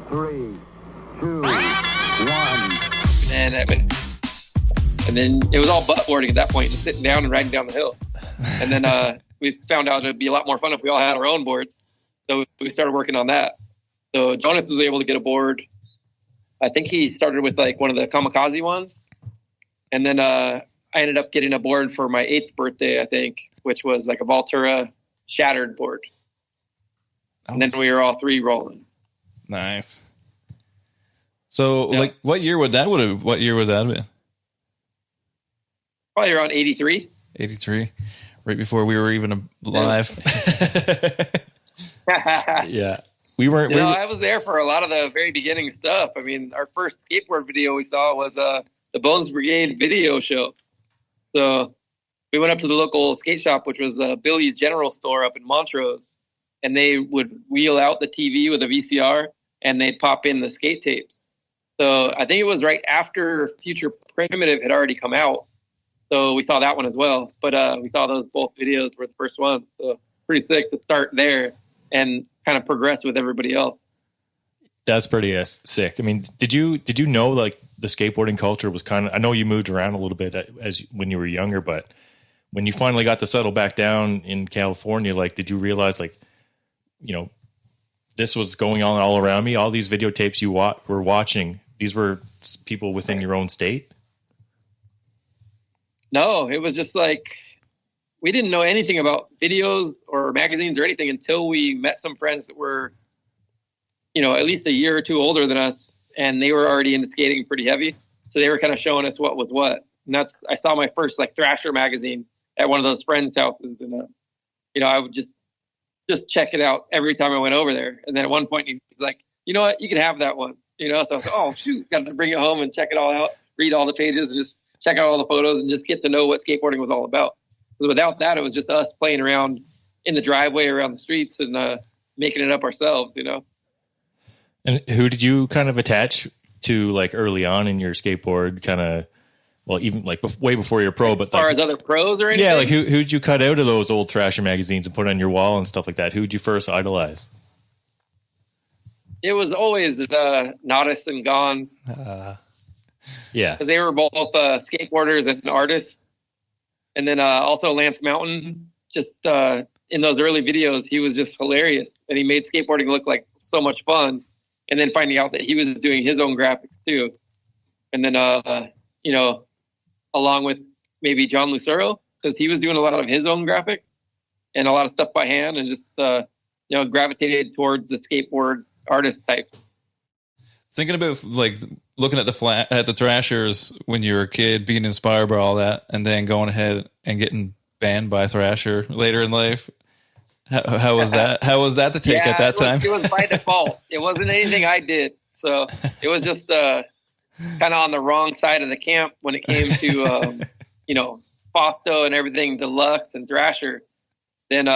3, 2, 1. And then it was all buttboarding at that point, just sitting down and riding down the hill. And then we found out it'd be a lot more fun if we all had our own boards. So we started working on that. So Jonas was able to get a board. I think he started with like one of the kamikaze ones. And then I ended up getting a board for my 8th birthday, I think, which was like a Voltura shattered board. And then we were all 3 rolling. Nice. So like what year would that have been? Probably around 83. 83. Right before we were even alive. Yeah. I was there for a lot of the very beginning stuff. I mean, our first skateboard video we saw was the Bones Brigade video show. So we went up to the local skate shop, which was Billy's General Store up in Montrose, and they would wheel out the TV with a VCR, and they'd pop in the skate tapes. So I think it was right after Future Primitive had already come out. So we saw that one as well. But we saw those both videos were the first ones. So pretty sick to start there and kind of progress with everybody else. That's pretty sick. I mean, did you know like the skateboarding culture was kind of, I know you moved around a little bit when you were younger, but when you finally got to settle back down in California, like, did you realize like, you know, this was going on all around me? All these videotapes you were watching, these were people within your own state? No, it was just like, we didn't know anything about videos or magazines or anything until we met some friends that were, you know, at least a year or two older than us, and they were already into skating pretty heavy. So they were kind of showing us what was what. And I saw my first like Thrasher magazine at one of those friends' houses, and you know, I would just check it out every time I went over there. And then at one point he's like, you know what, you can have that one. You know, so I was like, oh shoot, got to bring it home and check it all out, read all the pages, and just check out all the photos and just get to know what skateboarding was all about. Because without that, it was just us playing around in the driveway around the streets and making it up ourselves, you know. And who did you kind of attach to like early on in your skateboard kind of, well, even like way before you're pro, but as far as other pros or anything? Yeah, like who'd you cut out of those old Thrasher magazines and put on your wall and stuff like that? Who'd you first idolize? It was always Nodis and Gons. Yeah. Because they were both skateboarders and artists. And then also Lance Mountain, just in those early videos, he was just hilarious. And he made skateboarding look like so much fun. And then finding out that he was doing his own graphics too. And then, you know, along with maybe John Lucero, because he was doing a lot of his own graphics and a lot of stuff by hand, and just, you know, gravitated towards the skateboard artist type. Thinking about like looking at the Thrashers when you were a kid, being inspired by all that, and then going ahead and getting banned by Thrasher later in life. How was that? How was that to take at that time? It was by default. It wasn't anything I did. So it was just kind of on the wrong side of the camp when it came to, you know, Fausto and everything, Deluxe and Thrasher. Then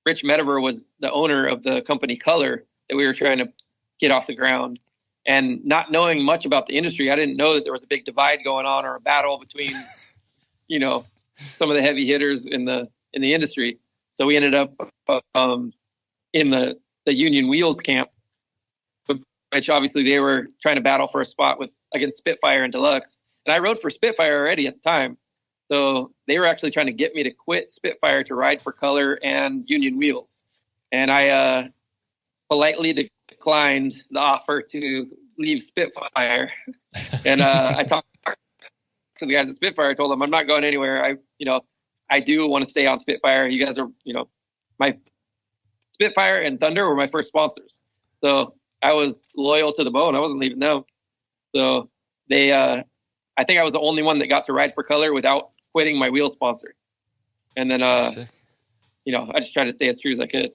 Rich Metaver was the owner of the company Color that we were trying to get off the ground. And not knowing much about the industry, I didn't know that there was a big divide going on or a battle between, you know, some of the heavy hitters in the industry. So we ended up in the Union Wheels camp, which obviously they were trying to battle for a spot against Spitfire and Deluxe. And I rode for Spitfire already at the time. So they were actually trying to get me to quit Spitfire to ride for Color and Union Wheels. And I politely declined the offer to leave Spitfire. And I talked to the guys at Spitfire. I told them I'm not going anywhere. I do want to stay on Spitfire. You guys are, you know, my Spitfire and Thunder were my first sponsors. So I was loyal to the bone. I wasn't leaving them. So they, I think I was the only one that got to ride for Color without quitting my wheel sponsor. And then, you know, I just tried to stay as true as I could.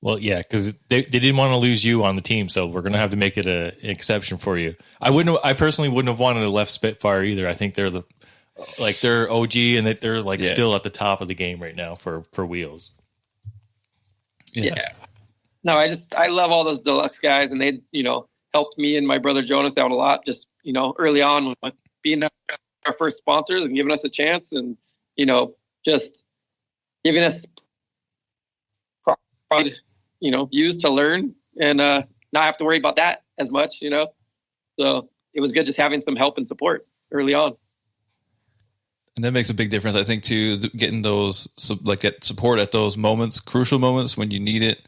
Well, yeah, because they didn't want to lose you on the team, so we're going to have to make it an exception for you. I personally wouldn't have wanted to left Spitfire either. I think they're they're OG and they're like still at the top of the game right now for wheels. Yeah. No, I love all those Deluxe guys, and they, you know, helped me and my brother Jonas out a lot. Just, you know, early on with being our first sponsors and giving us a chance, and, you know, just giving us, you know, use to learn and not have to worry about that as much, So it was good just having some help and support early on. And that makes a big difference, I think, too, getting that support at those moments, crucial moments when you need it,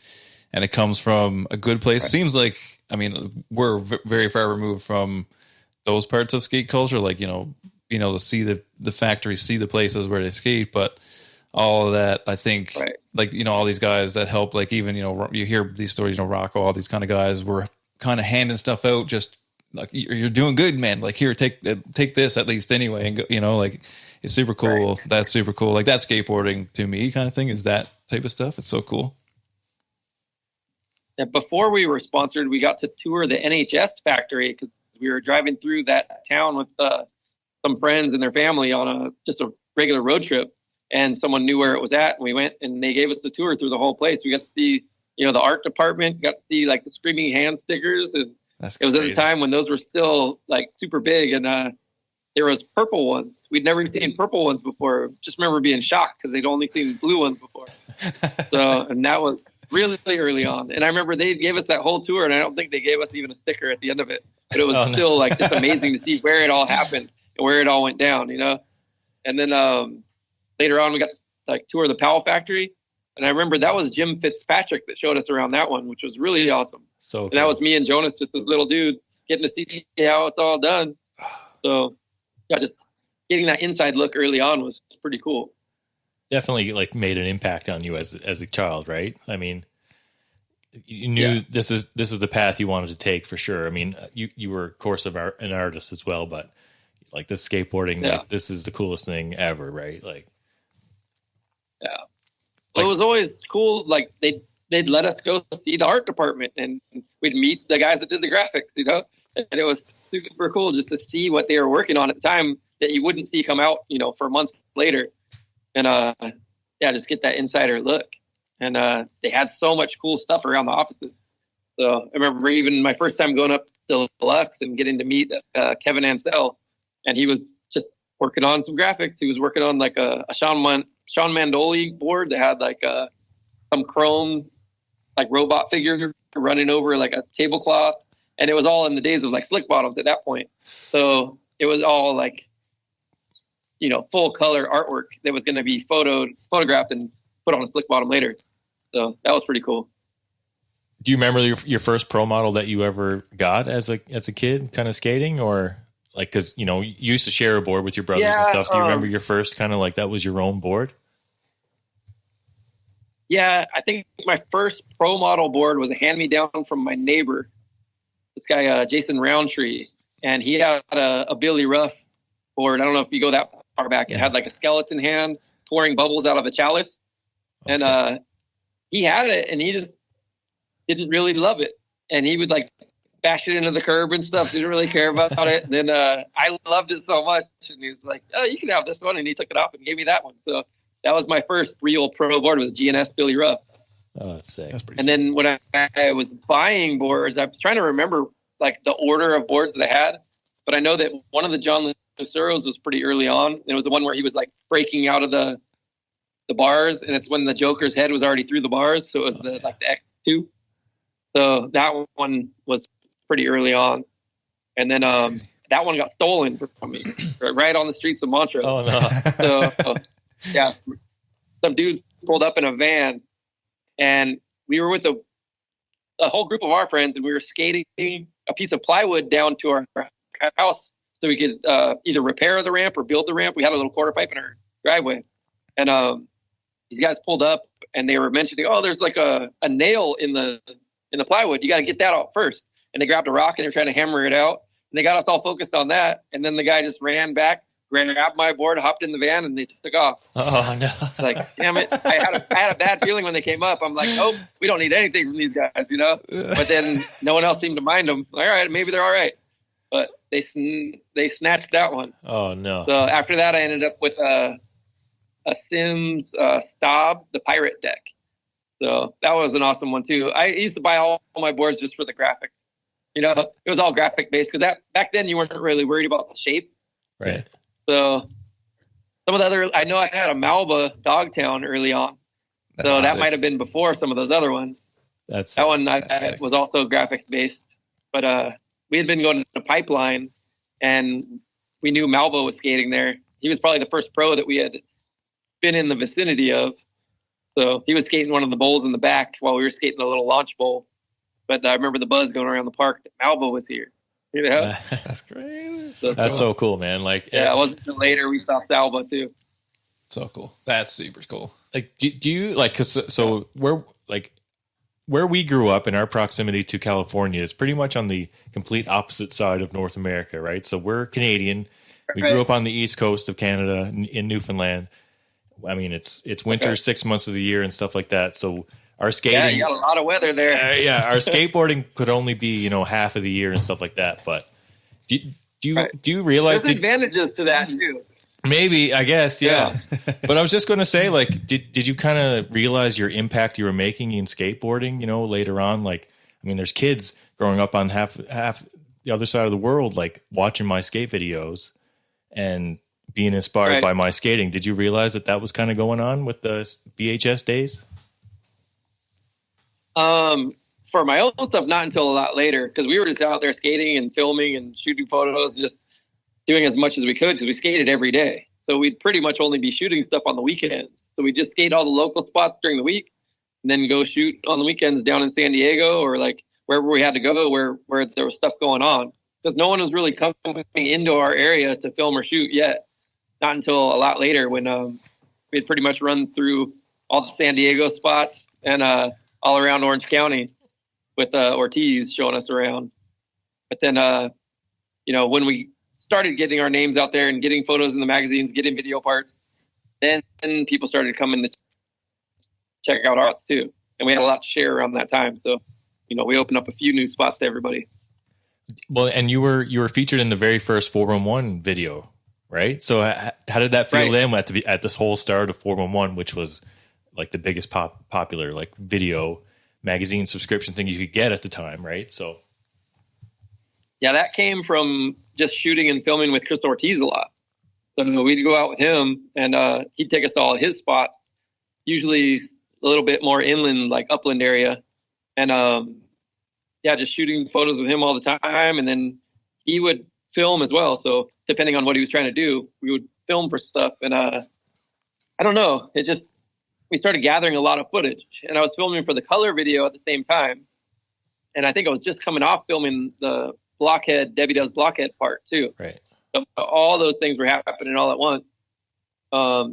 and it comes from a good place. Right. Seems like, I mean, we're very far removed from those parts of skate culture, like, being able to see the factory, see the places where they skate, but all of that, I think, right. Like, all these guys that help, like even, you hear these stories, Rocco, all these kind of guys were kind of handing stuff out, just like, you're doing good, man. Like, here, take this at least anyway. And go, like, it's super cool. Right. That's super cool. Like, that skateboarding to me kind of thing is that type of stuff. It's so cool. Yeah, before we were sponsored, we got to tour the NHS factory because we were driving through that town with some friends and their family on just a regular road trip. And someone knew where it was at, and we went, and they gave us the tour through the whole place. We got to see, the art department, got to see like the Screaming Hand stickers, and it was at a time when those were still like super big, and there was purple ones. We'd never seen purple ones before. Just remember being shocked because they'd only seen blue ones before. And that was really early on. And I remember they gave us that whole tour, and I don't think they gave us even a sticker at the end of it. But it was still like just amazing to see where it all happened and where it all went down, And then later on, we got to like tour the Powell factory, and I remember that was Jim Fitzpatrick that showed us around that one, which was really awesome. So, and that was me and Jonas, just this little dude, getting to see how it's all done. So, yeah, just getting that inside look early on was pretty cool. Definitely, like, made an impact on you as a child, right? I mean, you knew this is the path you wanted to take for sure. I mean, you were, of course, an artist as well, but like this skateboarding, like, this is the coolest thing ever, right? Like. Yeah. Well, it was always cool. Like they'd let us go see the art department, and we'd meet the guys that did the graphics, and it was super cool just to see what they were working on at the time that you wouldn't see come out, for months later. And, just get that insider look. And, they had so much cool stuff around the offices. So I remember even my first time going up to Deluxe and getting to meet, Kevin Ansell, and he was just working on some graphics. He was working on like a Sean Mandoli board that had like some chrome like robot figure running over like a tablecloth, and it was all in the days of like slick bottoms at that point. So it was all like full color artwork that was going to be photographed and put on a slick bottom later. So that was pretty cool. Do you remember your first pro model that you ever got as a kid, kind of skating, or like, because you used to share a board with your brothers and stuff? Do you remember your first kind of like that was your own board? Yeah, I think my first pro model board was a hand-me-down from my neighbor, this guy, Jason Roundtree. And he had a Billy Ruff board. I don't know if you go that far back. It had like a skeleton hand pouring bubbles out of a chalice. Okay. And he had it, and he just didn't really love it. And he would like bash it into the curb and stuff. Didn't really care about it. And then I loved it so much. And he was like, oh, you can have this one. And he took it off and gave me that one. So that was my first real pro board, was GNS Billy Ruff. Oh, that's sick. That's and sick. Then when I was buying boards, I was trying to remember like the order of boards that I had. But I know that one of the John Luceros was pretty early on. It was the one where he was like breaking out of the bars. And it's when the Joker's head was already through the bars. So it was the X2. So that one was pretty early on. And then that one got stolen from me right on the streets of Montreux. Oh, no. So, yeah, some dudes pulled up in a van, and we were with a whole group of our friends, and we were skating a piece of plywood down to our house so we could either repair the ramp or build the ramp. We had a little quarter pipe in our driveway. And these guys pulled up, and they were mentioning, oh, there's like a nail in the plywood. You got to get that out first. And they grabbed a rock, and they're trying to hammer it out. And they got us all focused on that. And then the guy just ran back, grabbed my board, hopped in the van, and they took off. Oh, no. Like, damn it. I had a bad feeling when they came up. I'm like, nope, we don't need anything from these guys, But then no one else seemed to mind them. Like, all right, maybe they're all right. But they snatched that one. Oh, no. So after that, I ended up with a Sims Staub, the pirate deck. So that was an awesome one, too. I used to buy all my boards just for the graphics. It was all graphic based because back then you weren't really worried about the shape. Right. So some of the other, I know I had a Malva Dogtown early on. That's so awesome. That might have been before some of those other ones. That one I was also graphic based. But we had been going to Pipeline, and we knew Malvo was skating there. He was probably the first pro that we had been in the vicinity of. So he was skating one of the bowls in the back while we were skating a little launch bowl. But I remember the buzz going around the park that Malvo was here. You know? That's great. That's so cool, man. Like, yeah, it wasn't until later we saw Salva too. So cool. That's super cool. Like, do you like? Cause so where we grew up in our proximity to California is pretty much on the complete opposite side of North America, right? So we're Canadian. We grew up on the east coast of Canada in Newfoundland. I mean, it's winter 6 months of the year and stuff like that. So our skating, yeah, you got a lot of weather there. Our skateboarding could only be half of the year and stuff like that. But do you realize there's advantages to that too? Maybe, I guess, yeah. But I was just going to say, like, did you kind of realize your impact you were making in skateboarding? Later on, like, I mean, there's kids growing up on half the other side of the world, like watching my skate videos and being inspired by my skating. Did you realize that was kind of going on with the VHS days? For my own stuff, not until a lot later, because we were just out there skating and filming and shooting photos and just doing as much as we could because we skated every day. So we'd pretty much only be shooting stuff on the weekends. So we just skate all the local spots during the week and then go shoot on the weekends down in San Diego or like wherever we had to go where there was stuff going on. Because no one was really coming into our area to film or shoot yet. Not until a lot later when we had pretty much run through all the San Diego spots and all around Orange County with Ortiz showing us around. But then, when we started getting our names out there and getting photos in the magazines, getting video parts, then people started coming to check out our spots too. And we had a lot to share around that time. So, we opened up a few new spots to everybody. Well, and you were featured in the very first 411 video, right? So how did that feel then at this whole start of 411, which was like the biggest popular like video magazine subscription thing you could get at the time, right? So yeah, that came from just shooting and filming with Chris Ortiz a lot. So we'd go out with him and he'd take us to all his spots, usually a little bit more inland, like upland area. And just shooting photos with him all the time. And then he would film as well. So depending on what he was trying to do, we would film for stuff. And I don't know, we started gathering a lot of footage. And I was filming for the color video at the same time. And I think I was just coming off filming the Blockhead, Debbie Does Blockhead part too. Right. So all those things were happening all at once,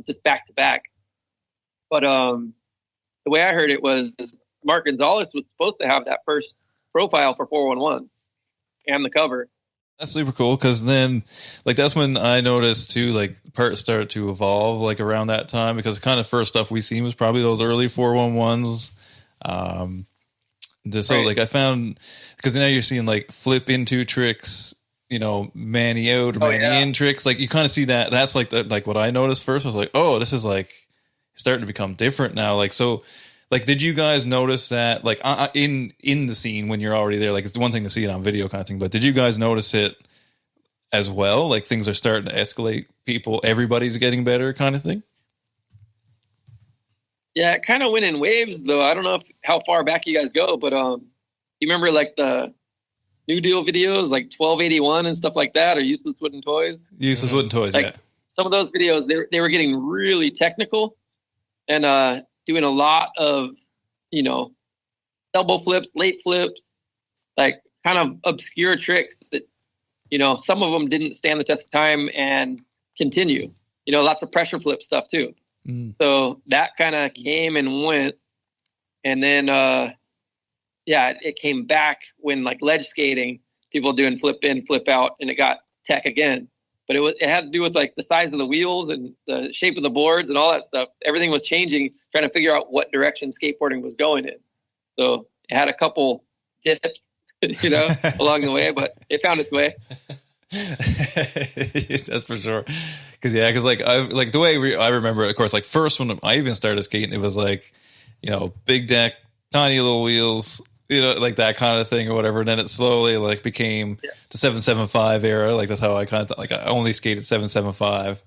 just back to back. But the way I heard it was Mark Gonzalez was supposed to have that first profile for 411 and the cover. That's super cool because then, like, that's when I noticed too, like, parts started to evolve, like, around that time because the kind of first stuff we seen was probably those early 411s. So, like, I found because now you're seeing like flip into tricks, manny out or manny in tricks. Like, you kind of see that. That's like what I noticed first. I was like, oh, this is like starting to become different now. Like, so. Like, did you guys notice that, like, in the scene when you're already there? Like, it's one thing to see it on video kind of thing, but did you guys notice it as well? Like, things are starting to escalate. Everybody's getting better kind of thing? Yeah, it kind of went in waves, though. I don't know how far back you guys go, but you remember, like, the New Deal videos, like 1281 and stuff like that, or Useless Wooden Toys? Useless Wooden Toys, like, yeah. Some of those videos, they were getting really technical and doing a lot of, double flips, late flips, like kind of obscure tricks that, some of them didn't stand the test of time and continue, lots of pressure flip stuff too. So that kind of came and went. And then, it came back when like ledge skating, people doing flip in, flip out, and it got tech again. But it had to do with like the size of the wheels and the shape of the boards and all that stuff. Everything was changing, trying to figure out what direction skateboarding was going in. So it had a couple dips, along the way, but it found its way. That's for sure. Because like the way I remember it, of course, like first when I even started skating, it was like, big deck, tiny little wheels, like that kind of thing or whatever. And then it slowly like became the 775 era. Like that's how I kind of like I only skated 775,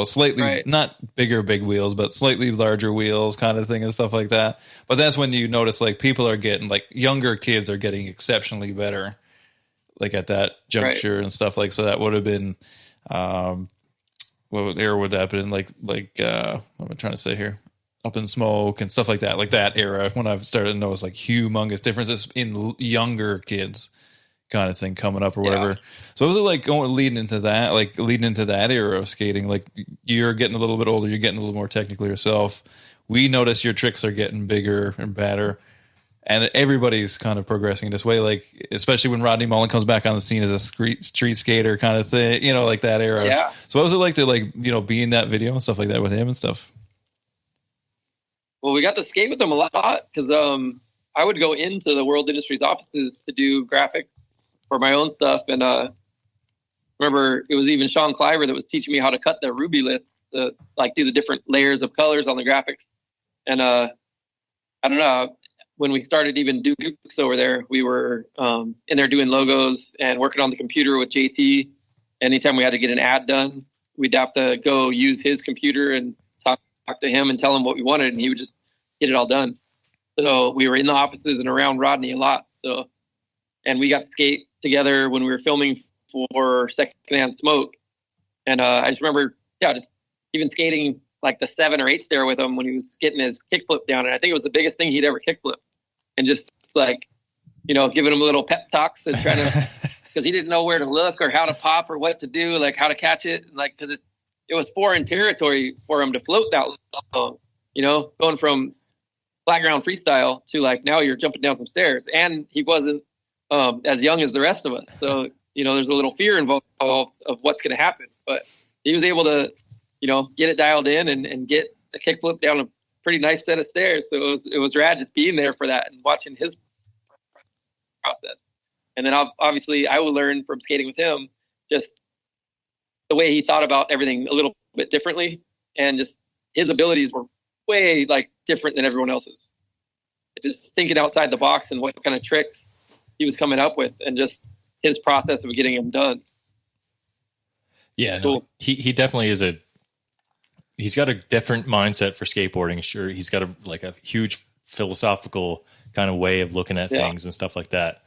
slightly Right. not big wheels, but slightly larger wheels kind of thing and stuff like that. But that's when you notice like people are getting like younger kids are getting exceptionally better, like at that juncture and stuff like, so that would have been, what era would that have been? Like, what am I trying to say here? Up in Smoke and stuff like that, era when I've started to notice like humongous differences in younger kids kind of thing coming up or whatever. So was it like leading into that era of skating? Like you're getting a little bit older, you're getting a little more technical yourself. We notice your tricks are getting bigger and better, and everybody's kind of progressing this way. Like especially when Rodney Mullen comes back on the scene as a street skater kind of thing, like that era. Yeah. So what was it like to be in that video and stuff like that with him and stuff? Well, we got to skate with him a lot because I would go into the World Industries offices to do graphics for my own stuff. And remember, it was even Sean Cliver that was teaching me how to cut the ruby liths to do the different layers of colors on the graphics. And I don't know, when we started even Dukes over there, we were in there doing logos and working on the computer with JT. Anytime we had to get an ad done, we'd have to go use his computer and talk to him and tell him what we wanted, and he would just get it all done. So we were in the offices and around Rodney a lot. So, and we got to skate together when we were filming for Secondhand Smoke. And I just remember, just even skating like the 7 or 8 stair with him when he was getting his kickflip down. And I think it was the biggest thing he'd ever kickflipped. And just giving him a little pep talks and trying to, because he didn't know where to look or how to pop or what to do, like how to catch it. Because it was foreign territory for him to float that long, going from flat ground freestyle to now you're jumping down some stairs. And he wasn't as young as the rest of us. So, there's a little fear involved of what's going to happen. But he was able to, get it dialed in and get a kickflip down a pretty nice set of stairs. So it was rad just being there for that and watching his process. And then obviously I will learn from skating with him just the way he thought about everything a little bit differently. And just his abilities were way different than everyone else's. Just thinking outside the box and what kind of tricks he was coming up with and just his process of getting them done. Yeah, cool. No, he definitely is he's got a different mindset for skateboarding. Sure. He's got a huge philosophical kind of way of looking at things and stuff like that.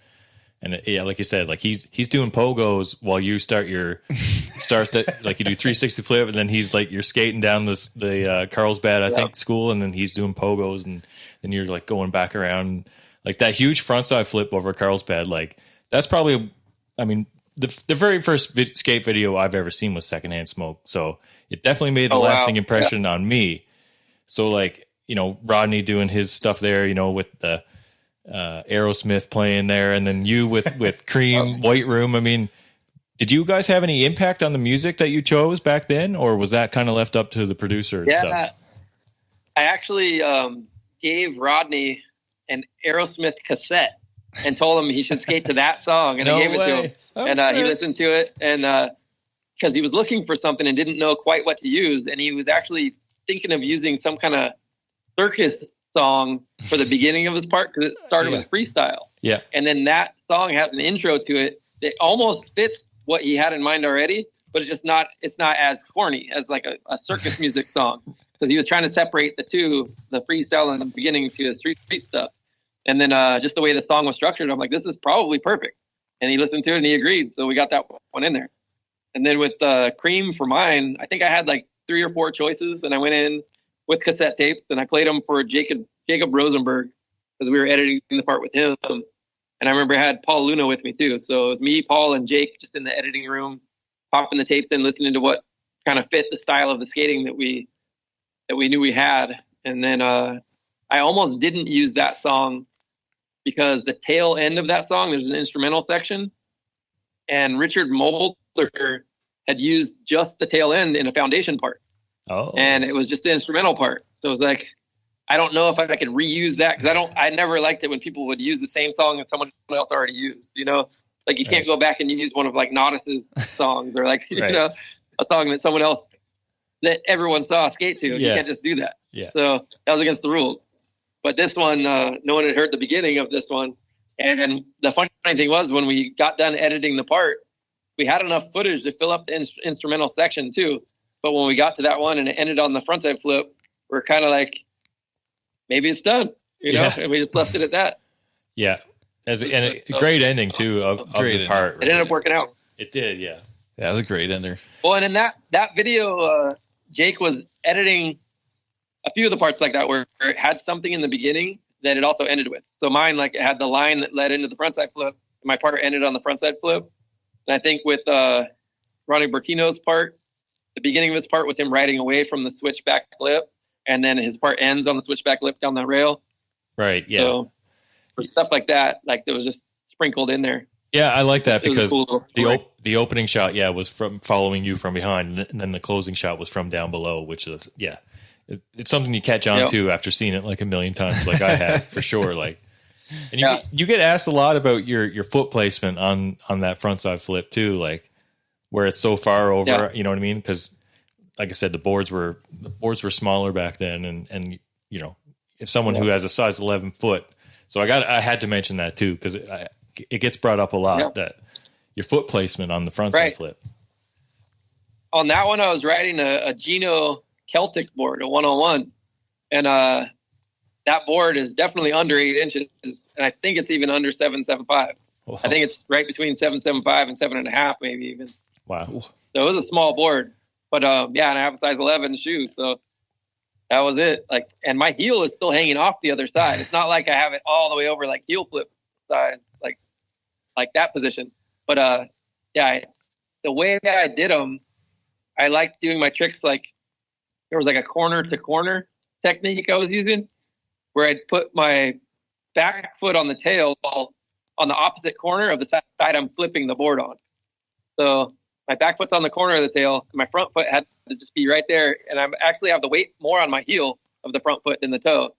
And like you said, he's doing pogos while you you do 360 flip, and then he's you're skating down the Carlsbad, I think, school, and then he's doing pogos, and then you're going back around that huge frontside flip over Carlsbad. That's probably, the very first skate video I've ever seen was Secondhand Smoke. So it definitely made a lasting impression on me. So Rodney doing his stuff there, with the Aerosmith playing there, and then you with Cream, White Room. Did you guys have any impact on the music that you chose back then, or was that kind of left up to the producer and stuff? I actually gave Rodney an Aerosmith cassette and told him he should skate to that song, and I gave it to him. And he listened to it, and because he was looking for something and didn't know quite what to use, and he was actually thinking of using some kind of circus song for the beginning of his part, because it started with freestyle. Yeah. And then that song has an intro to it that almost fits what he had in mind already, but it's not as corny as a circus music song. So he was trying to separate the two, the freestyle in the beginning to his street stuff. And then just the way the song was structured, I'm like, this is probably perfect. And he listened to it and he agreed. So we got that one in there. And then with Cream for mine, I think I had 3 or 4 choices, and I went in with cassette tapes, and I played them for Jacob Rosenberg because we were editing the part with him. And I remember I had Paul Luna with me too. So it was me, Paul, and Jake just in the editing room, popping the tapes in, listening to what kind of fit the style of the skating that we knew we had. And then I almost didn't use that song because the tail end of that song, there's an instrumental section, and Richard Mulder had used just the tail end in a foundation part. Oh. And it was just the instrumental part. So it was I don't know if I could reuse that, because I never liked it when people would use the same song that someone else already used. You can't go back and use one of Nodis's songs or you know, a song that someone else that everyone saw skate to. You can't just do that. Yeah. So that was against the rules. But this one, no one had heard the beginning of this one. And the funny thing was, when we got done editing the part, we had enough footage to fill up the instrumental section too. But when we got to that one and it ended on the frontside flip, we're kind of like, maybe it's done, you know, and we just left it at that. Yeah. And a great ending too of the part. It ended up working out. It did. Yeah. Yeah, it was a great ender. Well, and in that video, Jake was editing a few of the parts like that where it had something in the beginning that it also ended with. So mine, like, it had the line that led into the frontside flip. And my part ended on the frontside flip. And I think with Ronnie Burkino's part, the beginning of his part was him riding away from the switchback lip, and then his part ends on the switchback lip down the rail. Right. Yeah. So for stuff like that, like, that was just sprinkled in there. Yeah, I like that because cool the opening shot, was from following you from behind, and then the closing shot was from down below, which is it's something you catch on to after seeing it like a million times, like I have for sure. Like, and you get asked a lot about your foot placement on that frontside flip too, like where it's so far over. You know what I mean? Because like I said, the boards were smaller back then, and you know, if someone who has a size 11 foot, so I had to mention that too because it gets brought up a lot that your foot placement on the frontside flip. On that one, I was riding a Gino Celtic board, a 101, and that board is definitely under 8 inches, and I think it's even under 7.75. Wow. I think it's right between 7.75 and 7.5, maybe even. Wow! So it was a small board, but and I have a size 11 shoe, so that was it. Like, and my heel is still hanging off the other side. It's not like I have it all the way over like heel flip side, like that position. But the way that I did them, I liked doing my tricks like there was like a corner to corner technique I was using, where I'd put my back foot on the tail on the opposite corner of the side I'm flipping the board on. So my back foot's on the corner of the tail, and my front foot had to just be right there. And I actually have the weight more on my heel of the front foot than the toe,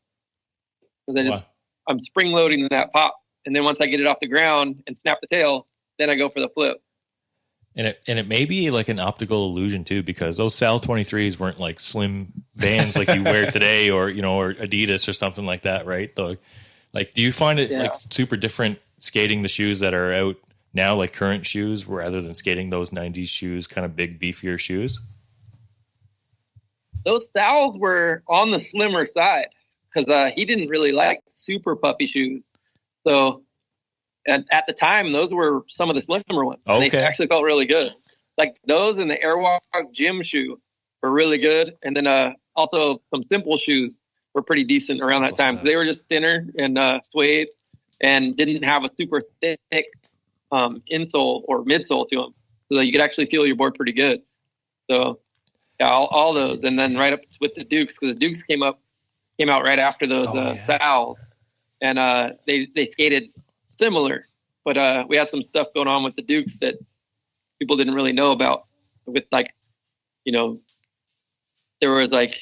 because I'm spring loading that pop. And then once I get it off the ground and snap the tail, then I go for the flip. And it may be like an optical illusion too, because those Sal 23s weren't like slim bands like you wear today, or or Adidas or something like that, right? Like, do you find it like super different skating the shoes that are out now, like current shoes, rather than skating those 90s shoes, kind of big, beefier shoes? Those Sals were on the slimmer side because he didn't really like super puffy shoes. So, and at the time, those were some of the slimmer ones. Okay. They actually felt really good. Like those and the Airwalk gym shoe were really good. And then also some simple shoes were pretty decent around that time. They were just thinner and suede and didn't have a super thick insole or midsole to them, so that you could actually feel your board pretty good. So, yeah, all those. And then right up with the Dukes, because the Dukes came out right after those Sals. And they skated similar, but we had some stuff going on with the Dukes that people didn't really know about. With like, there was like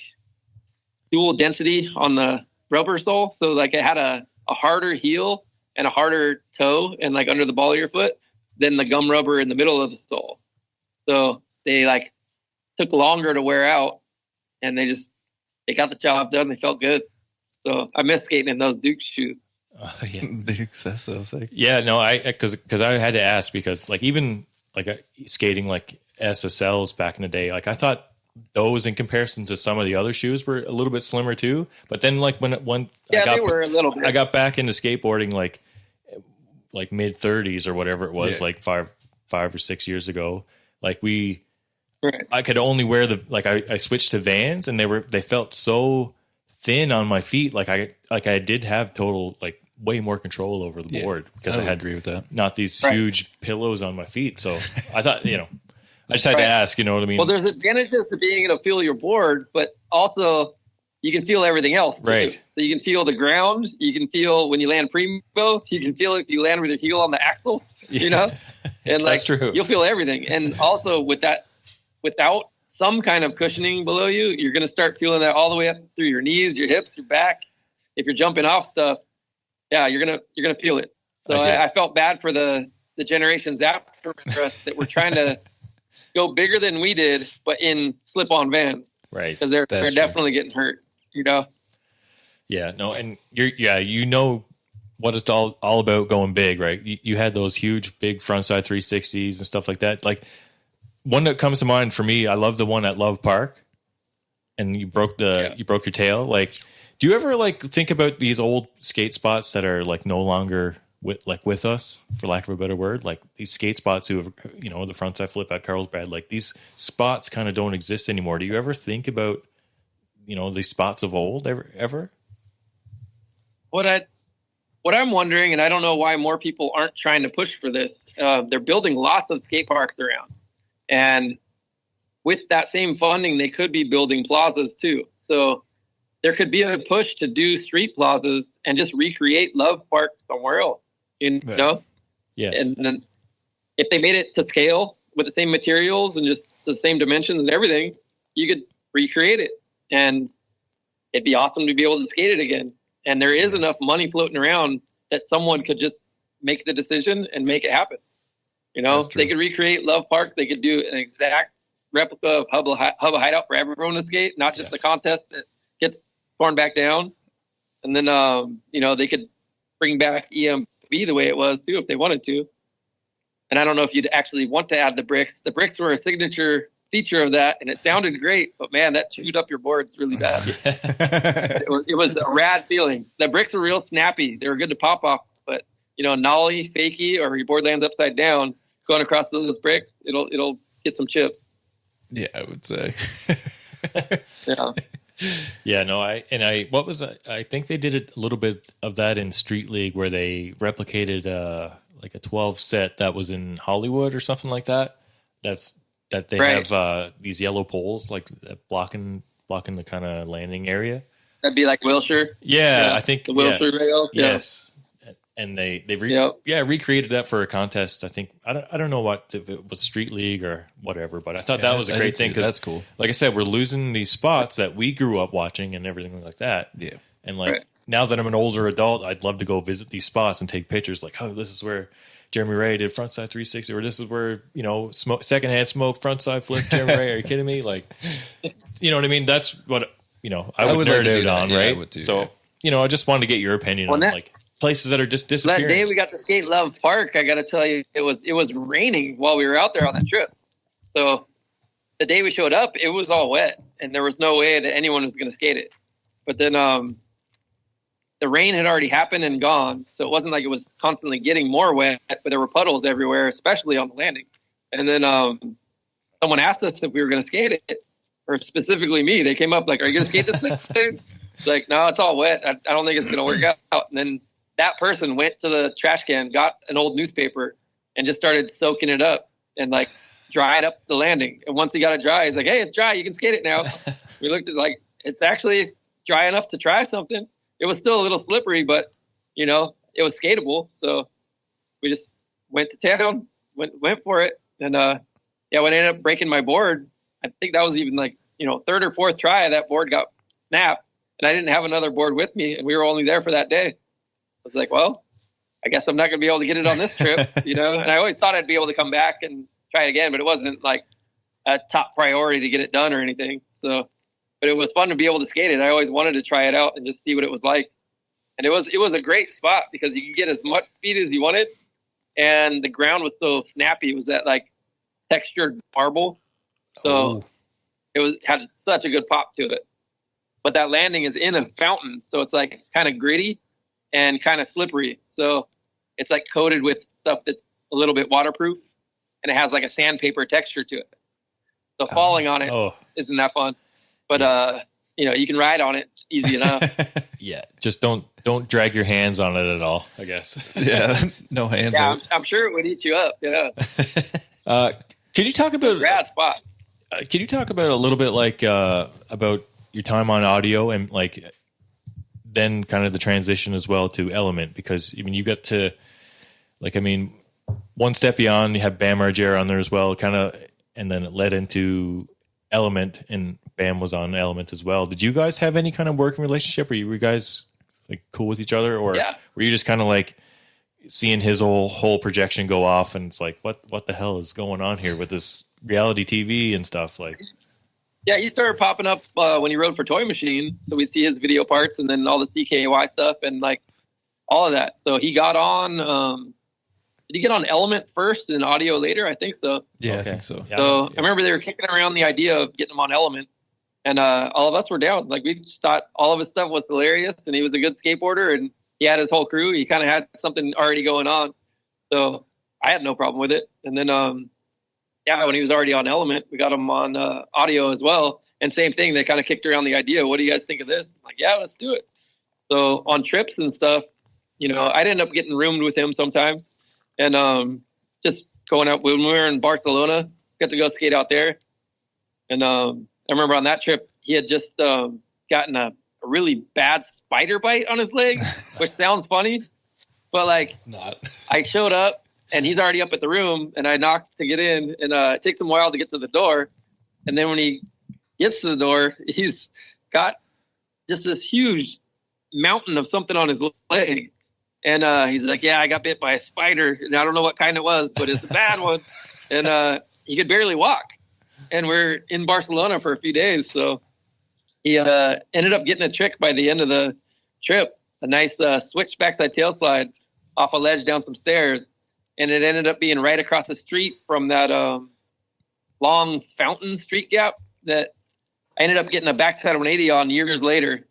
dual density on the rubber sole, so like it had a harder heel and a harder toe, and like under the ball of your foot, than the gum rubber in the middle of the sole. So they like took longer to wear out, and they got the job done. They felt good. So I miss skating in those Duke shoes. Dukes, that's so sick. Yeah, no, because I had to ask, because like even like skating like SSLs back in the day, like I thought those in comparison to some of the other shoes were a little bit slimmer too. But then like when they were a little bit. I got back into skateboarding like mid 30s or whatever it was, like five or 6 years ago. Like I could only wear I switched to Vans, and they felt so thin on my feet. Like I did have total like way more control over the board, because I had agree with that. Not these huge pillows on my feet. So I thought, I just had to ask, you know what I mean? Well, there's advantages to being able to feel your board, but also you can feel everything else. Right. Too. So you can feel the ground. You can feel when you land primo. You can feel if you land with your heel on the axle, and like, that's true. You'll feel everything. And also with that, without some kind of cushioning below you, you're going to start feeling that all the way up through your knees, your hips, your back. If you're jumping off stuff, you're going to feel it. So I felt bad for the generations after us that were trying to go bigger than we did, but in slip-on Vans, right? Because they're definitely getting hurt, Yeah, no, and what it's all about going big, right? You had those huge, big frontside 360s and stuff like that. Like one that comes to mind for me, I love the one at Love Park, and you broke your tail. Like, do you ever like think about these old skate spots that are like no longer with us, for lack of a better word, like these skate spots who have, you know, the frontside flip at Carlsbad, like these spots kind of don't exist anymore. Do you ever think about, you know, these spots of old ever? What I'm wondering, and I don't know why more people aren't trying to push for this. They're building lots of skate parks around, and with that same funding, they could be building plazas too. So there could be a push to do street plazas and just recreate Love Park somewhere else. You know? Yes. And then if they made it to scale with the same materials and just the same dimensions and everything, you could recreate it, and it'd be awesome to be able to skate it again. And there is enough money floating around that someone could just make the decision and make it happen. You know, they could recreate Love Park. They could do an exact replica of Hub Hideout for everyone to skate, not just the contest that gets torn back down. And then, you know, they could bring back EMB the way it was too, if they wanted to. And I don't know if you'd actually want to add the bricks. The bricks were a signature feature of that, and it sounded great, but man, that chewed up your boards really bad. it was a rad feeling. The bricks were real snappy. They were good to pop off, but you know, nollie, fakie, or your board lands upside down, going across those bricks, it'll get some chips. Yeah, I would say. Yeah. Yeah, no, I think they did a little bit of that in Street League, where they replicated like a 12 set that was in Hollywood or something like that. That they have these yellow poles like blocking the kind of landing area. That'd be like Wilshire. Yeah, I think the Wilshire rail. Yeah. Yes. And they recreated that for a contest. I think I don't know if it was Street League or whatever, but I thought that was a great thing, because that's cool. Like I said, we're losing these spots that we grew up watching and everything like that. Yeah, and like now that I'm an older adult, I'd love to go visit these spots and take pictures. Like, oh, this is where Jeremy Wray did frontside 360, or this is where, you know, secondhand smoke frontside flip Jeremy Wray. Are you kidding me? Like, you know what I mean? That's what, you know, I would nerd like out on, right? I would too, so you know, I just wanted to get your opinion on like places that are just disappearing. That day we got to skate Love Park, I got to tell you, it was raining while we were out there on that trip. So the day we showed up, it was all wet, and there was no way that anyone was going to skate it. But then the rain had already happened and gone, so it wasn't like it was constantly getting more wet, but there were puddles everywhere, especially on the landing. And then someone asked us if we were going to skate it, or specifically me. They came up like, "Are you going to skate this thing?" It's like, "No, it's all wet. I don't think it's going to work out." And then that person went to the trash can, got an old newspaper, and just started soaking it up and like dried up the landing. And once he got it dry, he's like, "Hey, it's dry. You can skate it now." We looked at like, it's actually dry enough to try something. It was still a little slippery, but you know, it was skatable. So we just went to town, went for it. And when I ended up breaking my board, I think that was even like, you know, third or fourth try, that board got snapped, and I didn't have another board with me, and we were only there for that day. I was like, well, I guess I'm not going to be able to get it on this trip, you know? And I always thought I'd be able to come back and try it again, but it wasn't like a top priority to get it done or anything. So, but it was fun to be able to skate it. I always wanted to try it out and just see what it was like. And it was a great spot because you could get as much speed as you wanted, and the ground was so snappy. It was that like textured marble. So it had such a good pop to it. But that landing is in a fountain, so it's like kind of gritty and kind of slippery. So it's like coated with stuff that's a little bit waterproof, and it has like a sandpaper texture to it. So falling on it isn't that fun. But you know, you can ride on it easy enough. Yeah, just don't drag your hands on it at all, I guess. Yeah, no hands. Yeah, I'm sure it would eat you up. Yeah. Can you talk about rad spot? Can you talk about a little bit like about your time on audio and like then kind of the transition as well to Element? Because I mean, you got to like, I mean, one step beyond, you have Bam Margera on there as well, kind of, and then it led into Element, and Bam was on Element as well. Did you guys have any kind of working relationship? Were you guys like cool with each other, or were you just kind of like seeing his whole projection go off, and it's like, what the hell is going on here with this reality TV and stuff? Like, yeah, he started popping up when he rode for Toy Machine, so we'd see his video parts and then all the CKY stuff and like all of that. So he got on did you get on Element first and audio later? I think so. Yeah, Okay. I think so. Yeah. So I remember they were kicking around the idea of getting him on Element, and all of us were down. Like, we just thought all of his stuff was hilarious, and he was a good skateboarder, and he had his whole crew. He kind of had something already going on, so I had no problem with it. And then, when he was already on Element, we got him on audio as well. And same thing, they kind of kicked around the idea. What do you guys think of this? I'm like, yeah, let's do it. So on trips and stuff, I'd end up getting roomed with him sometimes, and just going out when we were in Barcelona, got to go skate out there. And I remember on that trip, he had just gotten a really bad spider bite on his leg, which sounds funny, but like, Not. I showed up and he's already up at the room, and I knocked to get in, and it takes him a while to get to the door. And then when he gets to the door, he's got just this huge mountain of something on his leg. And he's like, yeah, I got bit by a spider, and I don't know what kind it was, but it's a bad one. And he could barely walk. And we're in Barcelona for a few days. So he ended up getting a trick by the end of the trip, a nice switch backside tail slide off a ledge down some stairs. And it ended up being right across the street from that long fountain street gap that I ended up getting a backside 180 on years later.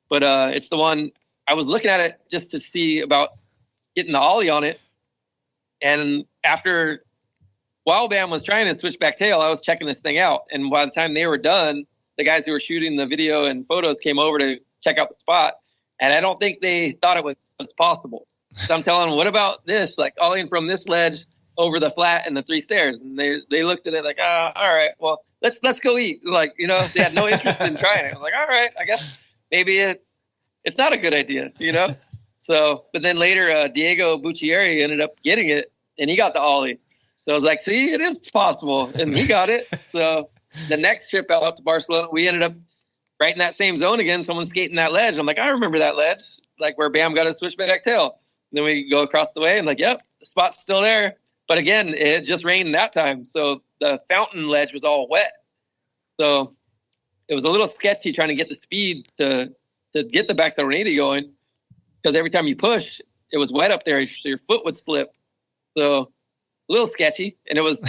But it's the one I was looking at it just to see about getting the ollie on it. And after Wild Bam was trying to switch back tail, I was checking this thing out. And by the time they were done, the guys who were shooting the video and photos came over to check out the spot. And I don't think they thought it was possible. So I'm telling them, what about this? Like, ollieing from this ledge over the flat and the 3 stairs. And they looked at it like, all right, well, let's go eat. Like, they had no interest in trying it. I was like, all right, I guess maybe it's not a good idea, So, but then later, Diego Buccieri ended up getting it, and he got the ollie. So I was like, see, it is possible, and he got it. So the next trip out to Barcelona, we ended up right in that same zone again. Someone skating that ledge. I'm like, I remember that ledge, like where Bam got his switchback tail. And then we go across the way, and like, yep, the spot's still there. But again, it just rained that time, so the fountain ledge was all wet. So it was a little sketchy trying to get the speed to get the backside 180 going, because every time you push, it was wet up there, so your foot would slip. So a little sketchy. And it was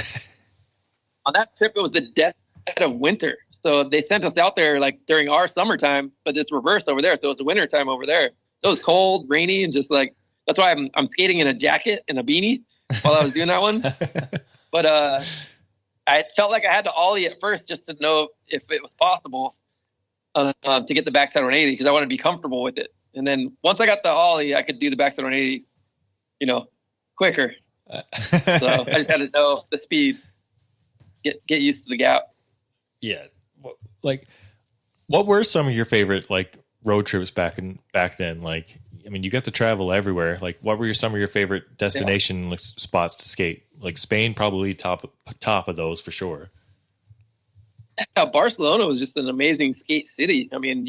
on that trip, it was the dead of winter. So they sent us out there like during our summertime, but it's reversed over there. So it was the winter time over there. So it was cold, rainy, and just like, that's why I'm skating in a jacket and a beanie while I was doing that one. But I felt like I had to ollie at first just to know if it was possible to get the backside 180, because I wanted to be comfortable with it. And then once I got the ollie, I could do the backside 180, quicker. So I just had to know the speed, get used to the gap. Yeah. Like, what were some of your favorite road trips back then? Like, I mean, you got to travel everywhere. Like, what were some of your favorite destination spots to skate? Like Spain, probably top of those for sure. Yeah, Barcelona was just an amazing skate city. I mean,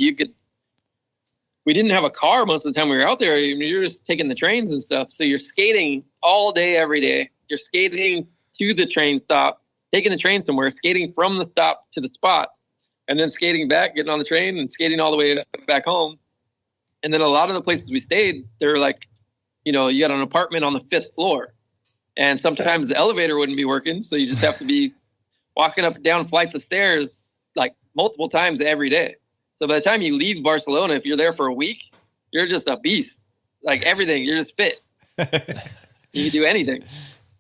we didn't have a car most of the time we were out there. I mean, you're just taking the trains and stuff. So you're skating all day, every day. You're skating to the train stop, taking the train somewhere, skating from the stop to the spots, and then skating back, getting on the train and skating all the way back home. And then a lot of the places we stayed, they're like, you got an apartment on the 5th floor. And sometimes the elevator wouldn't be working. So you just have to be walking up and down flights of stairs like multiple times every day. So by the time you leave Barcelona, if you're there for a week, you're just a beast. Like everything, you're just fit. You can do anything.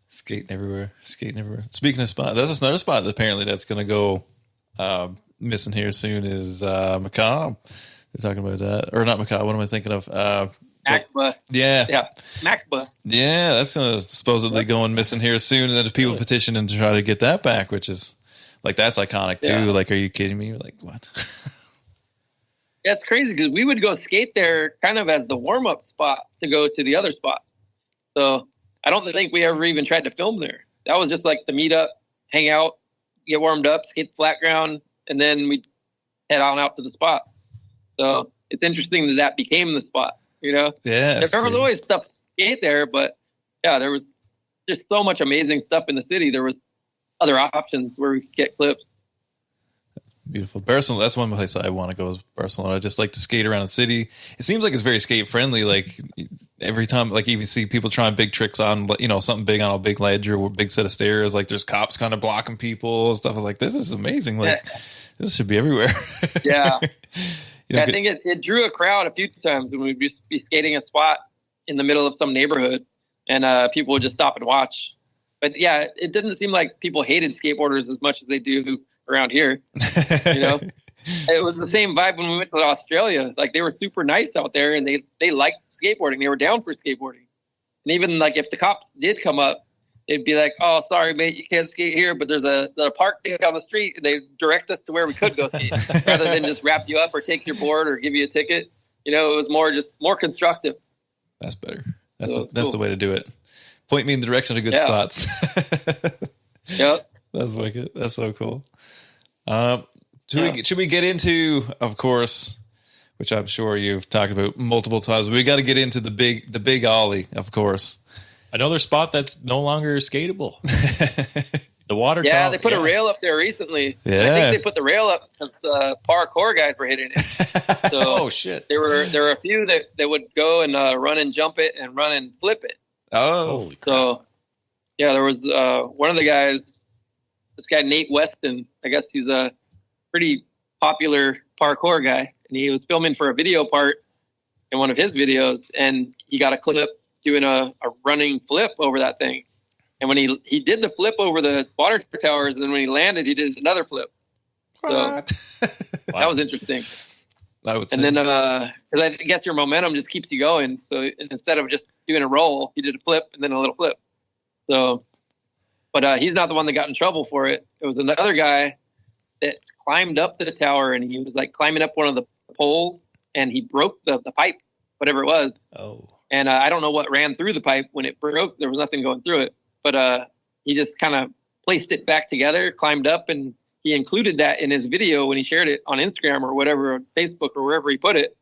Skating everywhere. Speaking of spots, that's another spot that apparently that's going to go missing here soon is Macabre. We're talking about that. Or not Macabre, what am I thinking of? Max Bus. Yeah. Max Bus. Yeah, that's going to supposedly going missing here soon. And then there's people petitioning to try to get that back, which is, like, that's iconic too. Yeah. Like, are you kidding me? You're like, what? Yeah, it's crazy because we would go skate there kind of as the warm-up spot to go to the other spots. So I don't think we ever even tried to film there. That was just like the meet up, hang out, get warmed up, skate the flat ground, and then we'd head on out to the spots. So it's interesting that became the spot, Yeah. There was always stuff to skate there, but yeah, there was just so much amazing stuff in the city. There was other options where we could get clips. Beautiful. Barcelona, that's one place I want to go is Barcelona. I just like to skate around the city. It seems like it's very skate friendly. Like every time, like you see people trying big tricks on, something big on a big ledge or a big set of stairs. Like there's cops kind of blocking people and stuff. I was like, this is amazing. Like this should be everywhere. Yeah. You know, I think it drew a crowd a few times when we'd be skating a spot in the middle of some neighborhood and people would just stop and watch. But yeah, it didn't seem like people hated skateboarders as much as they do around here. It was the same vibe when we went to Australia. Like they were super nice out there and they liked skateboarding. They were down for skateboarding. And even like if the cops did come up, they'd be like, "Oh, sorry, mate, you can't skate here, but there's a park down the street." And they direct us to where we could go skate rather than just wrap you up or take your board or give you a ticket. It was more constructive. That's better. That's the way to do it. Point me in the direction of good spots. Yep. That's wicked. That's so cool. Should we get into, of course, which I'm sure you've talked about multiple times. We got to get into the big ollie, of course. Another spot that's no longer skatable. The water. Yeah, they put a rail up there recently. Yeah. I think they put the rail up because parkour guys were hitting it. So oh shit! There were a few that would go and run and jump it and run and flip it. Oh, holy crap. So yeah, there was one of the guys. This guy Nate Weston. I guess he's a pretty popular parkour guy, and he was filming for a video part in one of his videos, and he got a clip doing a running flip over that thing. And when he did the flip over the water towers, and then when he landed, he did another flip. So that was interesting. I would say. And then, because I guess your momentum just keeps you going. So instead of just doing a roll, he did a flip and then a little flip. So, but he's not the one that got in trouble for it. It was another guy that climbed up the tower, and he was like climbing up one of the poles, and he broke the pipe, whatever it was. Oh. And I don't know what ran through the pipe when it broke. There was nothing going through it. But he just kind of placed it back together, climbed up, and he included that in his video when he shared it on Instagram or whatever, or Facebook or wherever he put it.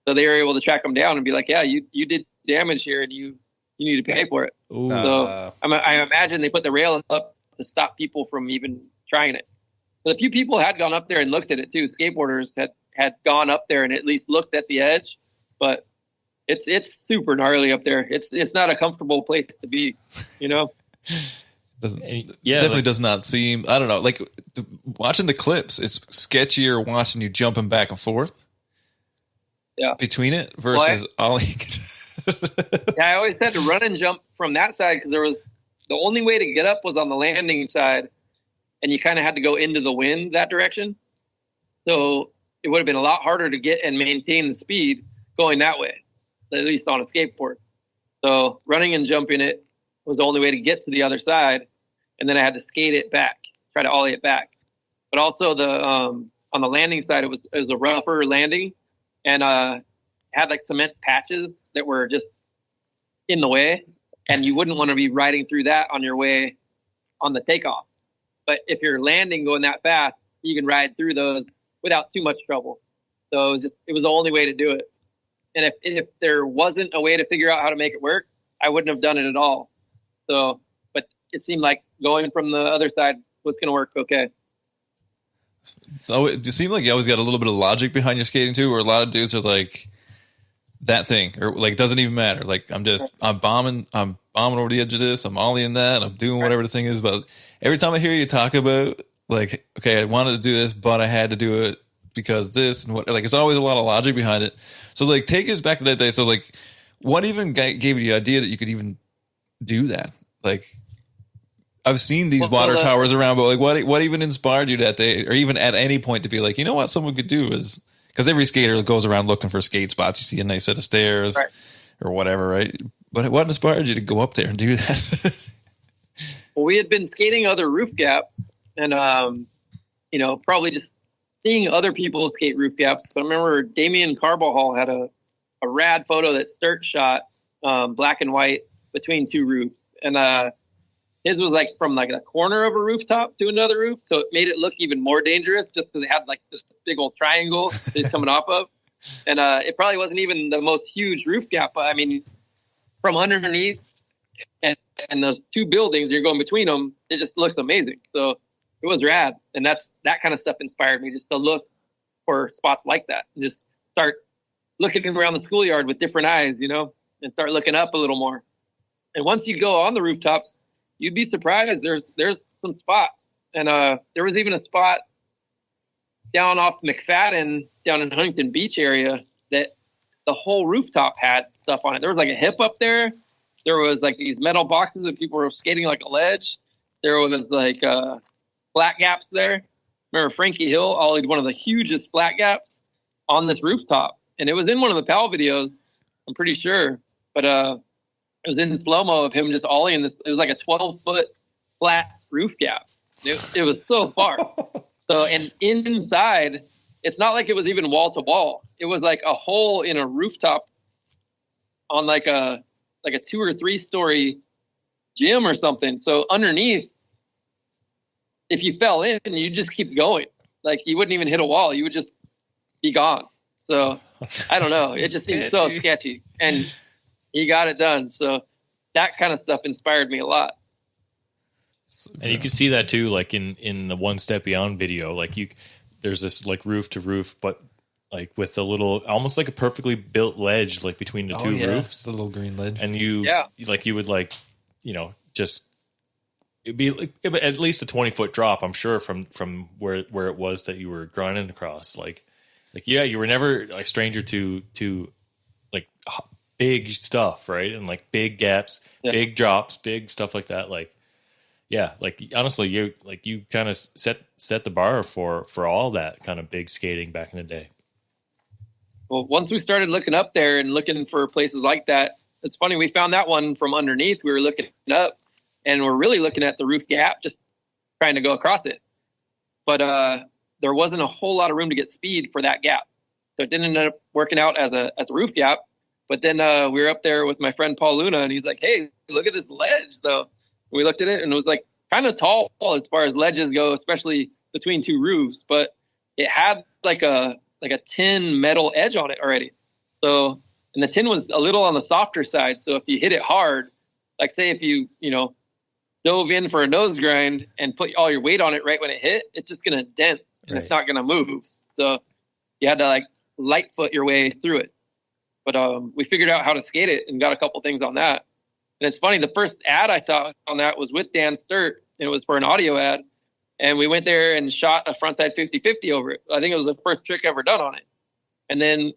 So they were able to track him down and be like, yeah, you did damage here and you need to pay for it. Ooh. So I imagine they put the rail up to stop people from even trying it. But a few people had gone up there and looked at it too. Skateboarders had gone up there and at least looked at the edge, but it's super gnarly up there. It's not a comfortable place to be, Definitely does not seem. I don't know. Like watching the clips, it's sketchier watching you jumping back and forth. Yeah, between it versus ollie. Yeah, I always had to run and jump from that side because the only way to get up was on the landing side, and you kind of had to go into the wind that direction. So it would have been a lot harder to get and maintain the speed going that way, at least on a skateboard. So running and jumping it was the only way to get to the other side, and then I had to skate it back, try to ollie it back. But also on the landing side, it was a rougher landing, and had like cement patches that were just in the way, and you wouldn't want to be riding through that on your way on the takeoff. But if you're landing going that fast, you can ride through those without too much trouble. So it was the only way to do it. And if there wasn't a way to figure out how to make it work, I wouldn't have done it at all. So, but it seemed like going from the other side was going to work okay. So it seemed like you always got a little bit of logic behind your skating too, where a lot of dudes are like that thing, or like it doesn't even matter. Like I'm bombing over the edge of this. I'm ollieing that. I'm doing whatever the thing is. But every time I hear you talk about like, okay, I wanted to do this, but I had to do it because this and what, like, it's always a lot of logic behind it. So like, take us back to that day. So like, what even gave you the idea that you could even do that? Like, I've seen these water towers around, but like, what even inspired you that day, or even at any point to be like, you know what, someone could do is, because every skater goes around looking for skate spots. You see a nice set of stairs or whatever, right? But what inspired you to go up there and do that? Well, we had been skating other roof gaps, and probably just seeing other people skate roof gaps. But I remember Damian Carbajal had a rad photo that Sturt shot, black and white, between two roofs, and his was like from like a corner of a rooftop to another roof, so it made it look even more dangerous just because it had like this big old triangle that he's coming off of, and it probably wasn't even the most huge roof gap, but I mean, from underneath and those two buildings, you're going between them, it just looks amazing. So it was rad. And that kind of stuff inspired me just to look for spots like that and just start looking around the schoolyard with different eyes, and start looking up a little more. And once you go on the rooftops, you'd be surprised. There's some spots. And there was even a spot down off McFadden, down in Huntington Beach area, that the whole rooftop had stuff on it. There was like a hip up there. There was like these metal boxes that people were skating like a ledge. There was like flat gaps there. Remember Frankie Hill ollied one of the hugest flat gaps on this rooftop. And it was in one of the PAL videos, I'm pretty sure. But it was in slow-mo of him just ollieing this. It was like a 12-foot flat roof gap. It was so far. So, and inside, it's not like it was even wall to wall. It was like a hole in a rooftop on like a 2 or 3 story gym or something. So underneath, if you fell in, you just keep going. Like you wouldn't even hit a wall. You would just be gone. So I don't know. It just seemed so sketchy, and he got it done. So that kind of stuff inspired me a lot. And you can see that too, like in the One Step Beyond video, like there's this like roof to roof, but like with a little, almost like a perfectly built ledge, like between the two roofs. It's a little green ledge. And you would like, just, it'd be like at least a 20-foot drop, I'm sure, from where it was that you were grinding across. Like, you were never a stranger to like big stuff, right? And like big gaps, big drops, big stuff like that. Like, yeah, like honestly, you kind of set the bar for all that kind of big skating back in the day. Well, once we started looking up there and looking for places like that, it's funny, we found that one from underneath. We were looking up, and we're really looking at the roof gap, just trying to go across it. But there wasn't a whole lot of room to get speed for that gap, so it didn't end up working out as a roof gap. But then we were up there with my friend Paul Luna, and he's like, "Hey, look at this ledge, though." We looked at it, and it was like kind of tall as far as ledges go, especially between two roofs, but it had like a tin metal edge on it already. So, and the tin was a little on the softer side. So if you hit it hard, like say if you dove in for a nose grind and put all your weight on it right when it hit, it's just going to dent and it's not going to move. So you had to like light foot your way through it. But we figured out how to skate it and got a couple things on that. And it's funny, the first ad I saw on that was with Dan Sturt, and it was for an audio ad. And we went there and shot a frontside 50-50 over it. I think it was the first trick ever done on it. And then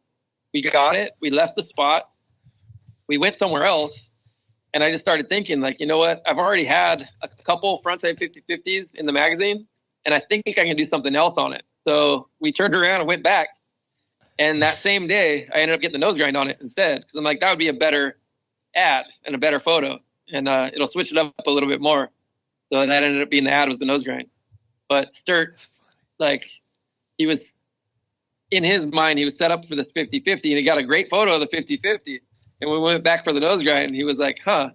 we got it. We left the spot. We went somewhere else. And I just started thinking, like, you know what? I've already had a couple frontside 50-50s in the magazine, and I think I can do something else on it. So we turned around and went back. And that same day, I ended up getting the nose grind on it instead. Because I'm like, that would be a better ad and a better photo. And it'll switch it up a little bit more. So that ended up being the ad, was the nose grind. But Sturt, like, he was, in his mind, he was set up for this 50-50, and he got a great photo of the 50-50. And when we went back for the nose grind, and he was like, I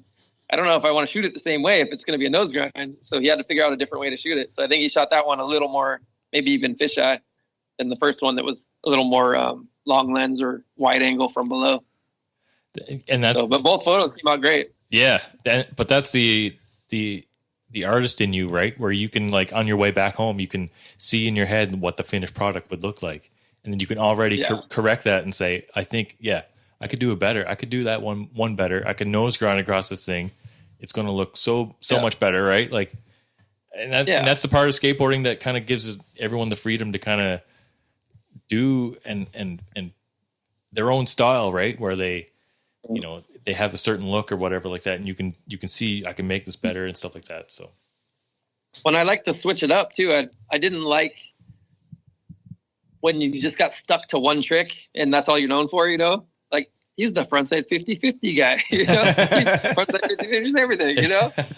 don't know if I want to shoot it the same way if it's going to be a nose grind. So he had to figure out a different way to shoot it. So I think he shot that one a little more, maybe even fisheye, than the first one that was a little more long lens or wide angle from below. And that's, but both photos came out great. Yeah. But that's the artist in you, right? Where you can, like, on your way back home, you can see in your head what the finished product would look like. And then you can already correct that and say, I think, I could do it better. I could do that one better. I could nose grind across this thing. It's going to look so much better, right? Like, and that's the part of skateboarding that kind of gives everyone the freedom to kind of do and their own style, right? Where they, they have a certain look or whatever like that, and you can see I can make this better and stuff like that. So when I like to switch it up too, I didn't like when you just got stuck to one trick and that's all you're known for, like he's the frontside 50-50 guy, frontside 50-50 is everything,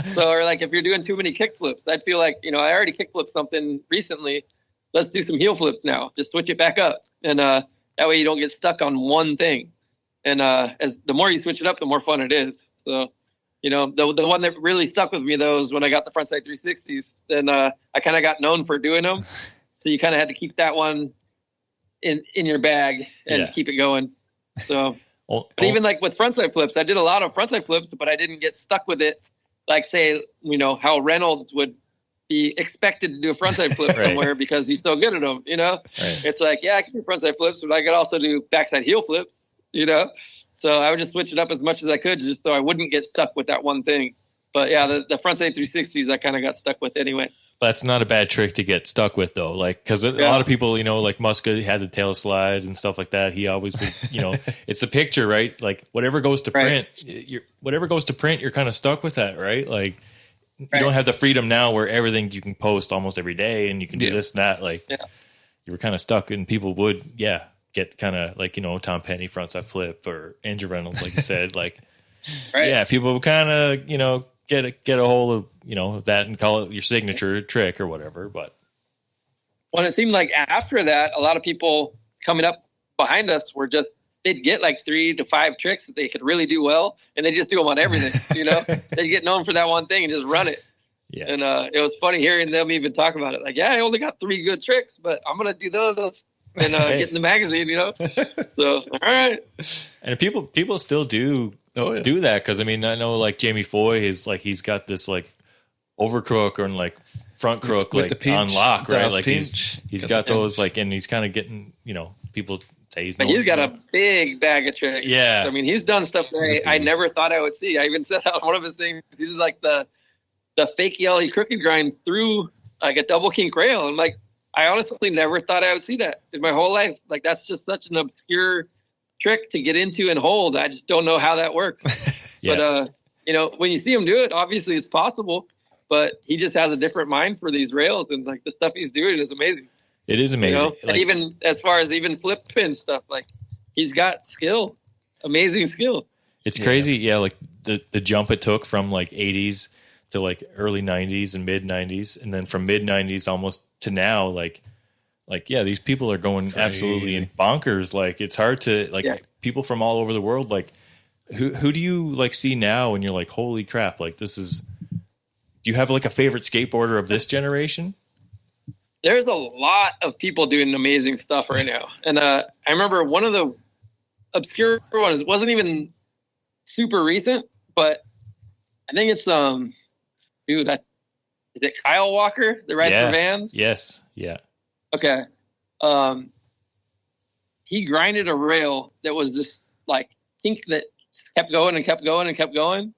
So, or like if you're doing too many kick flips, I'd feel like, I already kick flipped something recently. Let's do some heel flips now. Just switch it back up. And that way you don't get stuck on one thing. And as the more you switch it up, the more fun it is. So, the one that really stuck with me, though, is when I got the frontside 360s. Then I kind of got known for doing them. So you kind of had to keep that one in your bag and keep it going. So, but even like with frontside flips, I did a lot of frontside flips, but I didn't get stuck with it. Like say, how Reynolds would be expected to do a frontside flip Right. somewhere because he's so good at them, you know? Right. It's like, yeah, I can do frontside flips, but I could also do backside heel flips, you know? So I would just switch it up as much as I could just so I wouldn't get stuck with that one thing. But yeah, the frontside 360s I kind of got stuck with anyway. That's not a bad trick to get stuck with, though. Like, because a lot of people, you know, like Muska had the tail slide and stuff like that. He always would, you know, it's the picture, right? Like, whatever goes to print, you're kind of stuck with that, right? Like, you don't have the freedom now where everything you can post almost every day and you can do this and that. Like, you were kind of stuck, and people would, get kind of like, you know, Tom Penny frontside flip or Andrew Reynolds, like you said, like, people would kind of, you know, get a hold of, you know, that and call it your signature trick or whatever. But when it seemed like after that, a lot of people coming up behind us were just, they'd get like 3 to 5 tricks that they could really do well, and they just do them on everything, you know? They'd get known for that one thing and just run it. Yeah. And it was funny hearing them even talk about it. Like, yeah, I only got 3 good tricks, but I'm going to do those and get in the magazine, you know? So, all right. And people still do do that, because I mean, I know like Jamie Foy is like, he's got this like over crook or like front crook with like the pinch, on lock, right? Like pinch. he's got those like, and he's kind of getting, you know, people say he's But he's got a big bag of tricks. Yeah. I mean, he's done stuff that I never thought I would see. I even said on one of his things, he's like the fake yelly crooked grind through like a double kink rail. I'm like, I honestly never thought I would see that in my whole life. Like, that's just such an obscure trick to get into and hold. I just don't know how that works. But, you know, when you see him do it, obviously it's possible, but he just has a different mind for these rails, and like the stuff he's doing is amazing. It is amazing. You know? Like, and even as far as even flip pin stuff, like he's got skill, amazing skill. It's crazy. Yeah. Like the jump it took from like 80s to like early 90s and mid 90s. And then from mid 90s almost to now, like, these people are going absolutely bonkers. Like, it's hard to like people from all over the world. Like, who do you like see now and you're like, holy crap, like this is, do you have like a favorite skateboarder of this generation? There's a lot of people doing amazing stuff right now. And I remember one of the obscure ones, wasn't even super recent, but I think it's is it Kyle Walker that rides for Vans? Yes. Yeah. Okay. He grinded a rail that was just like kink that kept going and kept going and kept going.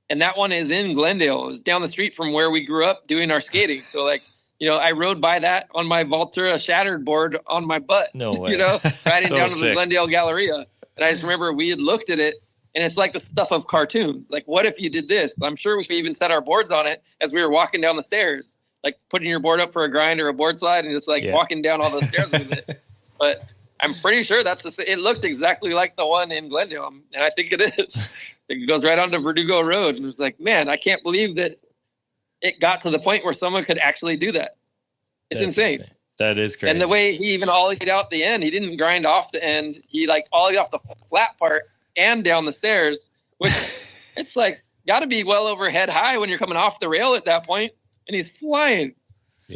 And that one is in Glendale. It was down the street from where we grew up doing our skating. So like, you know, I rode by that on my Voltura shattered board on my butt. No way. You know, riding So down to sick. the Glendale Galleria. And I just remember we had looked at it, and it's like the stuff of cartoons. Like, what if you did this? I'm sure we even set our boards on it as we were walking down the stairs, like putting your board up for a grind or a board slide and just like walking down all those stairs with it. But I'm pretty sure it looked exactly like the one in Glendale. And I think it is. It goes right onto Verdugo Road. And it was like, man, I can't believe that it got to the point where someone could actually do that. It's insane. That is crazy. And the way he even ollied out the end, he didn't grind off the end. He like ollied off the flat part and down the stairs, which it's like got to be well over head high when you're coming off the rail at that point, and he's flying.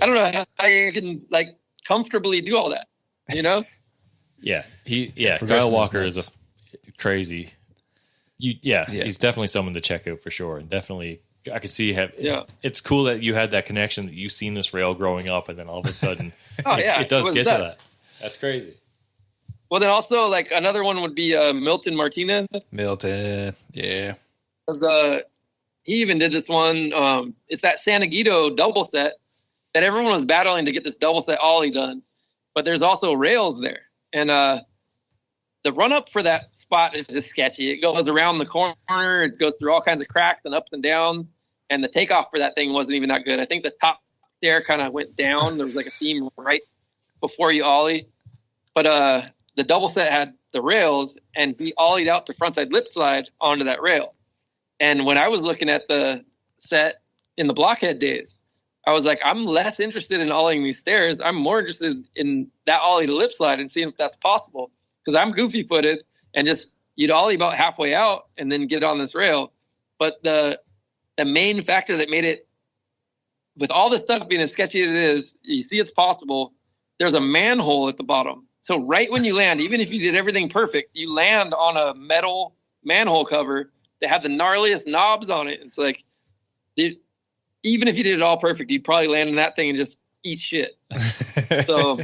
I don't know how you can like comfortably do all that, you know? Kyle Walker is crazy. He's definitely someone to check out for sure, and definitely I could see it's cool that you had that connection, that you've seen this rail growing up, and then all of a sudden it does get to that. That's crazy. Well, then also like another one would be Milton Martinez. Milton, yeah. He even did this one. It's that San Guido double set that everyone was battling to get this double set ollie done, but there's also rails there, and the run up for that spot is just sketchy. It goes around the corner, it goes through all kinds of cracks and ups and downs, and the takeoff for that thing wasn't even that good. I think the top stair kind of went down. There was like a seam right before you ollie, but the double set had the rails, and we ollied out to frontside lip slide onto that rail. And when I was looking at the set in the blockhead days, I was like, I'm less interested in ollieing these stairs. I'm more interested in that ollie to lip slide and seeing if that's possible. Because I'm goofy footed and just you'd ollie about halfway out and then get on this rail. But the main factor that made it, with all this stuff being as sketchy as it is, you see it's possible. There's a manhole at the bottom. So right when you land, even if you did everything perfect, you land on a metal manhole cover that had the gnarliest knobs on it. It's like, you even if you did it all perfect, you'd probably land in that thing and just eat shit. So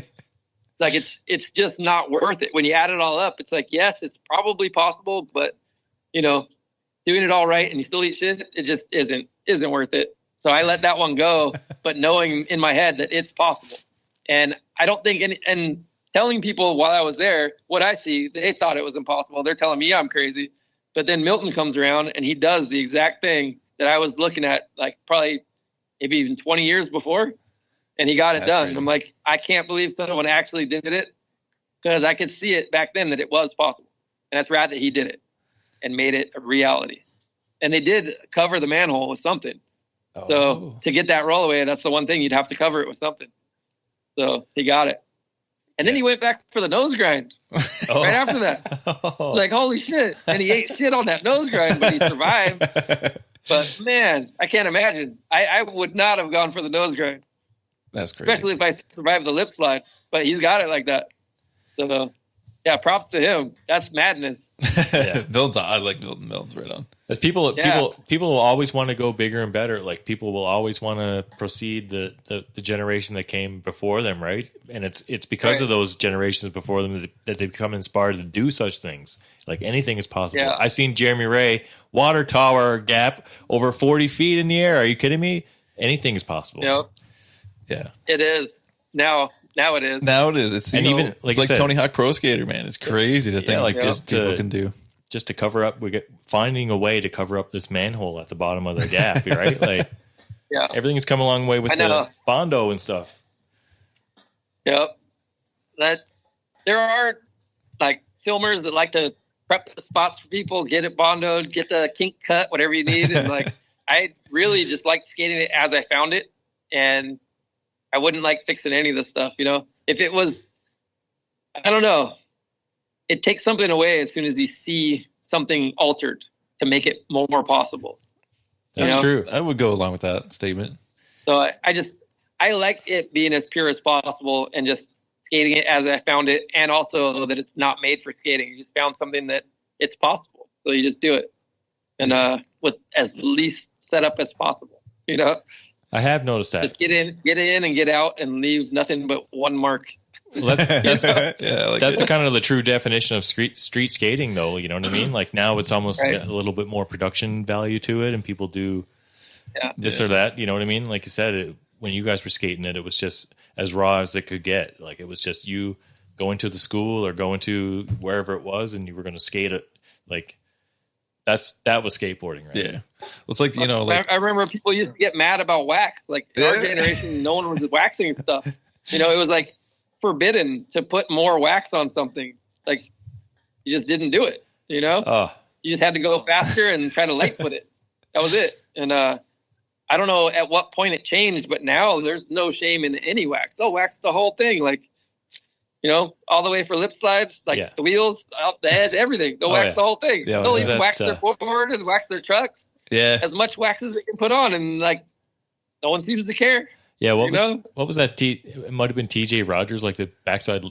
like it's just not worth it. When you add it all up, it's like, yes, it's probably possible, but you know, doing it all right and you still eat shit, it just isn't worth it. So I let that one go, but knowing in my head that it's possible. And I don't think and telling people while I was there what I see, they thought it was impossible. They're telling me I'm crazy. But then Milton comes around and he does the exact thing that I was looking at, like probably maybe even 20 years before. And he got it done. Crazy. I'm like, I can't believe someone actually did it, because I could see it back then that it was possible. And that's rad that he did it and made it a reality. And they did cover the manhole with something. Oh. So to get that rollaway, that's the one thing, you'd have to cover it with something. So he got it. And then he went back for the nose grind right after that. Like, holy shit. And he ate shit on that nose grind, but he survived. But man, I can't imagine. I would not have gone for the nose grind. That's crazy. Especially if I survived the lip slide. But he's got it like that. So yeah, props to him. That's madness. Yeah. Milton's I like Milton. Milton's right on. People will always want to go bigger and better. Like people will always want to proceed the generation that came before them, right? And it's because of those generations before them that they become inspired to do such things. Like anything is possible. Yeah. I seen Jeremy Wray water tower gap over 40 feet in the air. Are you kidding me? Anything is possible. Yep. Yeah. It is. Now it is. Now it is. It's And even like it's you like said- Tony Hawk Pro Skater, man. It's crazy to think like like just people to- can do. Just to cover up, finding a way to cover up this manhole at the bottom of the gap, right? Like Yeah. everything's come a long way with I know. the Bondo and stuff. Yep. That there are like filmers that like to prep the spots for people, get it bondoed, get the kink cut, whatever you need. And like, I really just like skating it as I found it. And I wouldn't like fixing any of this stuff, you know, if it was, I don't know. It takes something away as soon as you see something altered to make it more possible. You That's know? true. I would go along with that statement. So I like it being as pure as possible and just skating it as I found it. And also that it's not made for skating. You just found something that it's possible. So you just do it. And with as least setup as possible, you know, I have noticed that. just get in and get out and leave nothing but one mark. Well, that's Yeah, I like that's it. kind of the true definition of street skating, though. You know what I mean? Like now it's almost Right. got a little bit more production value to it, and people do this or that. You know what I mean? Like you said, when you guys were skating it, it was just as raw as it could get. Like it was just you going to the school or going to wherever it was, and you were going to skate it. Like that was skateboarding, right? Yeah. Well, it's like, you know, like I remember people used to get mad about wax. Like in our generation, no one was waxing stuff. You know, it was like forbidden to put more wax on something. Like you just didn't do it, you know? Oh, You just had to go faster and try to lightfoot it. That was it. And I don't know at what point it changed, but now there's no shame in any wax. They'll wax the whole thing, like, you know, all the way for lip slides, like the wheels, out the edge, everything. They'll wax the whole thing. Yeah, They'll is even that, wax their board and wax their trucks. yeah. As much wax as they can put on, and like no one seems to care. yeah. You know? What was that? It might have been TJ Rogers, like the backside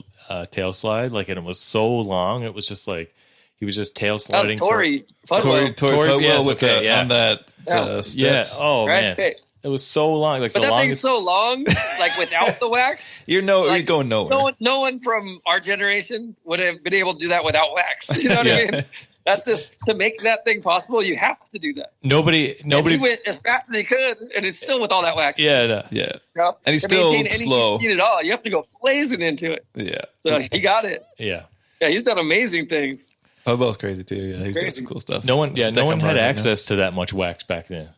tail slide. Like, and it was so long. It was just like he was just tail That sliding. was Tori. Tori Tori- yes, with okay, on that Yeah. steps. Oh Right? man, Okay. it was so long. Like But the that thing's longest. so long, like without the wax. You're Like, going nowhere. No one from our generation would have been able to do that without wax. You know what I mean? That's just to make that thing possible. You have to do that. Nobody. And he went as fast as he could, and it's still with all that wax. Yeah. No. Yeah. You know? And he's To still maintain any slow. speed at all. You have to go blazing into it. Yeah. So he got it. Yeah. Yeah, he's done amazing things. Pubell's crazy too. Yeah. He's doing Crazy. some cool stuff. No one. Yeah. Stick No one him had hard right now. access to that much wax back then.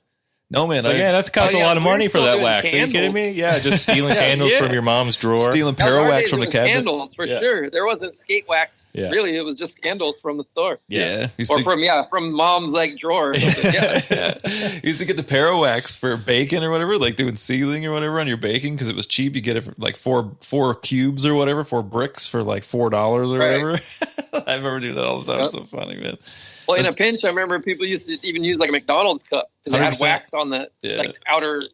No, man. So yeah, that's cost Oh, a yeah, lot of we were money for still that doing wax. Are you kidding candles. me? Yeah, just stealing candles yeah. from your mom's drawer. Stealing That was our Parawax days, from it the was cabinet. candles for Yeah. sure. There wasn't skate wax. Yeah. Really, it was just candles from the store. Yeah. Or from mom's like drawer. Or something. Yeah. Yeah. You used to get the Parawax for bacon or whatever, like doing sealing or whatever on your bacon because it was cheap. You get it for like four cubes or whatever, 4 bricks for like $4 or whatever. I remember doing that all the time. It was so funny, man. Well, in a pinch, I remember people used to even use like a McDonald's cup because it had 100%. wax on the like the outer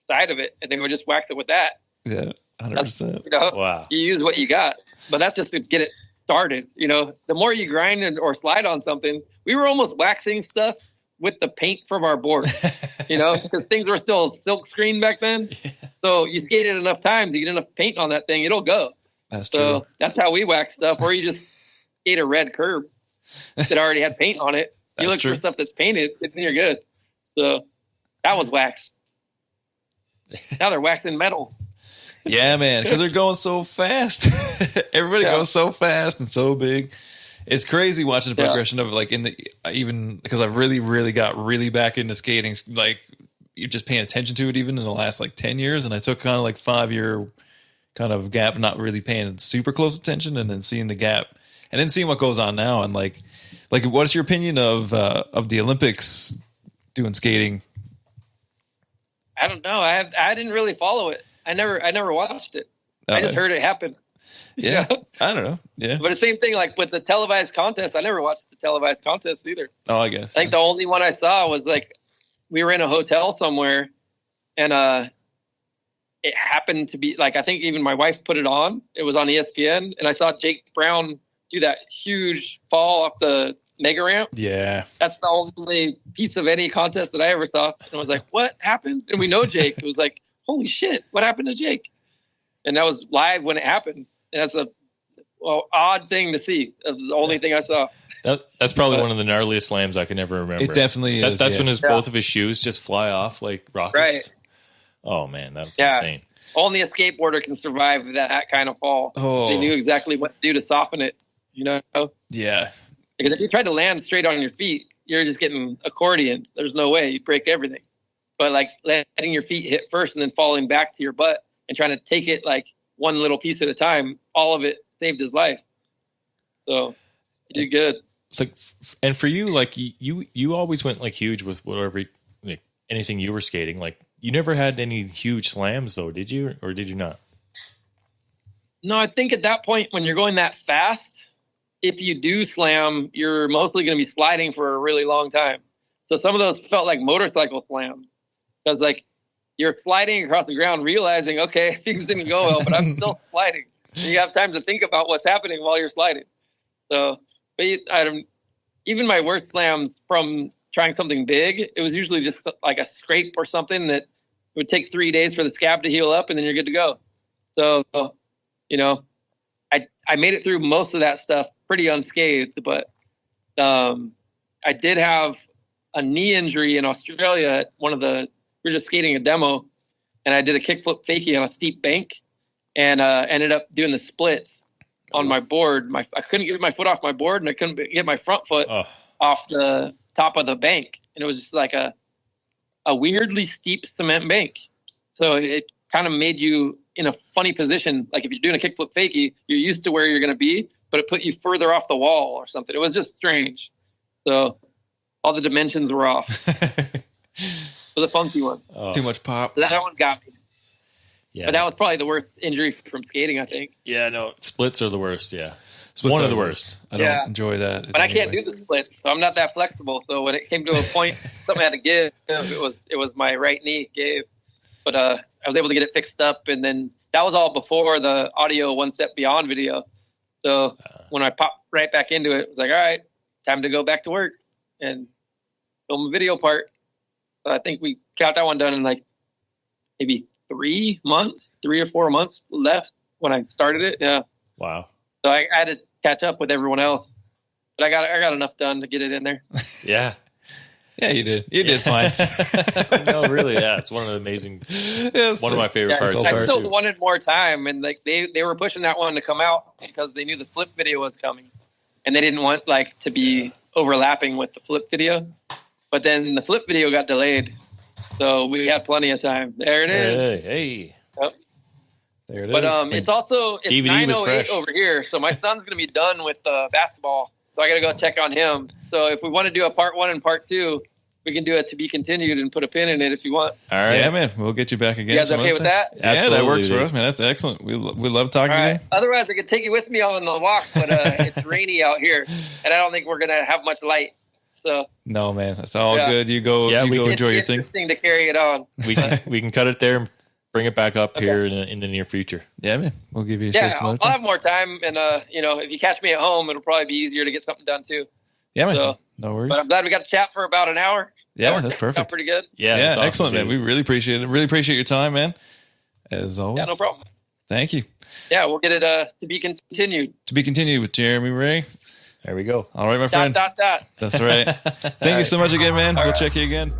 side of it, and they would just wax it with that. Yeah, 100%. You know, Wow. you use what you got, but that's just to get it started. You know, the more you grind or slide on something, we were almost waxing stuff with the paint from our board, because things were still silk screen back then. Yeah. So you skate it enough time to get enough paint on that thing, it'll go. That's so true. That's how we wax stuff. Or you just skate a red curb that already had paint on it. You look for stuff that's painted, and you're good. So that was wax. Now they're waxing metal. Yeah, man, because they're going so fast. Everybody goes so fast and so big. It's crazy watching the progression of like even because I've really got really back into skating. Like you're just paying attention to it even in the last like 10 years. And I took kind of like 5-year kind of gap, not really paying super close attention, and then seeing the gap and then seeing what goes on now. And like what's your opinion of the Olympics doing skating? I don't know. I didn't really follow it. I never watched it. I just heard it happen. Yeah. I don't know. Yeah. But the same thing, like with the televised contest, I never watched the televised contest either. Oh, I guess. I think the only one I saw was like, we were in a hotel somewhere and it happened to be like, I think even my wife put it on. It was on ESPN and I saw Jake Brown do that huge fall off the mega ramp. Yeah. That's the only piece of any contest that I ever saw. And I was like, what happened? And we know Jake. It was like, holy shit, what happened to Jake? And that was live when it happened. And that's a odd thing to see. That's the only thing I saw. That's probably one of the gnarliest slams I can ever remember. It definitely is. That's when both of his shoes just fly off like rockets. Right. Oh, man, that was insane. Only a skateboarder can survive that kind of fall. Oh. They knew exactly what to do to soften it, Yeah. Because if you tried to land straight on your feet, you're just getting accordioned. There's no way. You'd break everything. But like letting your feet hit first and then falling back to your butt and trying to take it like one little piece at a time, all of it saved his life. So he did good. It's like, and for you, like you always went like huge with whatever, like anything you were skating. Like you never had any huge slams though, did you? Or did you not? No, I think at that point when you're going that fast, if you do slam, you're mostly going to be sliding for a really long time. So some of those felt like motorcycle slams. Because like you're sliding across the ground, realizing, okay, things didn't go well, but I'm still sliding. And you have time to think about what's happening while you're sliding. So, but even my worst slams from trying something big, it was usually just like a scrape or something that would take 3 days for the scab to heal up, and then you're good to go. So, I made it through most of that stuff pretty unscathed, but I did have a knee injury in Australia at we were just skating a demo, and I did a kickflip fakie on a steep bank and ended up doing the splits on my board. I couldn't get my foot off my board, and I couldn't get my front foot off the top of the bank. And it was just like a weirdly steep cement bank. So it kind of made you in a funny position. Like if you're doing a kickflip fakie, you're used to where you're going to be, but it put you further off the wall or something. It was just strange. So all the dimensions were off. It was a funky one. Too much pop. That one got me. Yeah. But that was probably the worst injury from skating, I think. Yeah, no, splits are the worst. Yeah. Splits one are of the worst. I don't enjoy that. But I can't do the splits, so I'm not that flexible. So when it came to a point, something had to give. It was my right knee gave. But I was able to get it fixed up, and then that was all before the audio One Step Beyond video. So when I popped right back into it, it was like, all right, time to go back to work and film a video part. So I think we got that one done in like maybe 3 or 4 months left when I started it. Yeah. Wow. So I had to catch up with everyone else, but I got enough done to get it in there. Yeah. Yeah, you did. You did fine. No, really. Yeah. It's one of the amazing, one of my favorite parts. I still wanted more time, and like they were pushing that one to come out because they knew the flip video was coming, and they didn't want like to be overlapping with the flip video. But then the flip video got delayed, so we had plenty of time. There it is. Hey. Yep. There it is. But it's 9:08 over here, so my son's going to be done with basketball, so I got to go check on him. So if we want to do a part 1 and part 2, we can do it to be continued and put a pin in it if you want. All right. Yeah, man. We'll get you back again. You guys okay with that? Yeah, that works for us, man. That's excellent. We love talking to you. Otherwise, I could take you with me on the walk, but it's rainy out here, and I don't think we're going to have much light. So no, man, that's all good. You go. Yeah, you go enjoy your thing. Interesting to carry it on. We can cut it there and bring it back up here in the near future. Yeah, man. We'll give you a show. I'll have more time, and if you catch me at home, it'll probably be easier to get something done too. Yeah, man. So No worries. But I'm glad we got to chat for about an hour. Yeah, That that's worked out perfect. pretty good. Yeah, Yeah, that's awesome, excellent, man. dude. We really appreciate it. Really appreciate your time, man. As always. Yeah, no problem. Thank you. Yeah, we'll get it to be continued. To be continued with Jeremy Ray. There we go. All right, my friend. Dot. That's right. Thank you so much again, man. We'll check you again.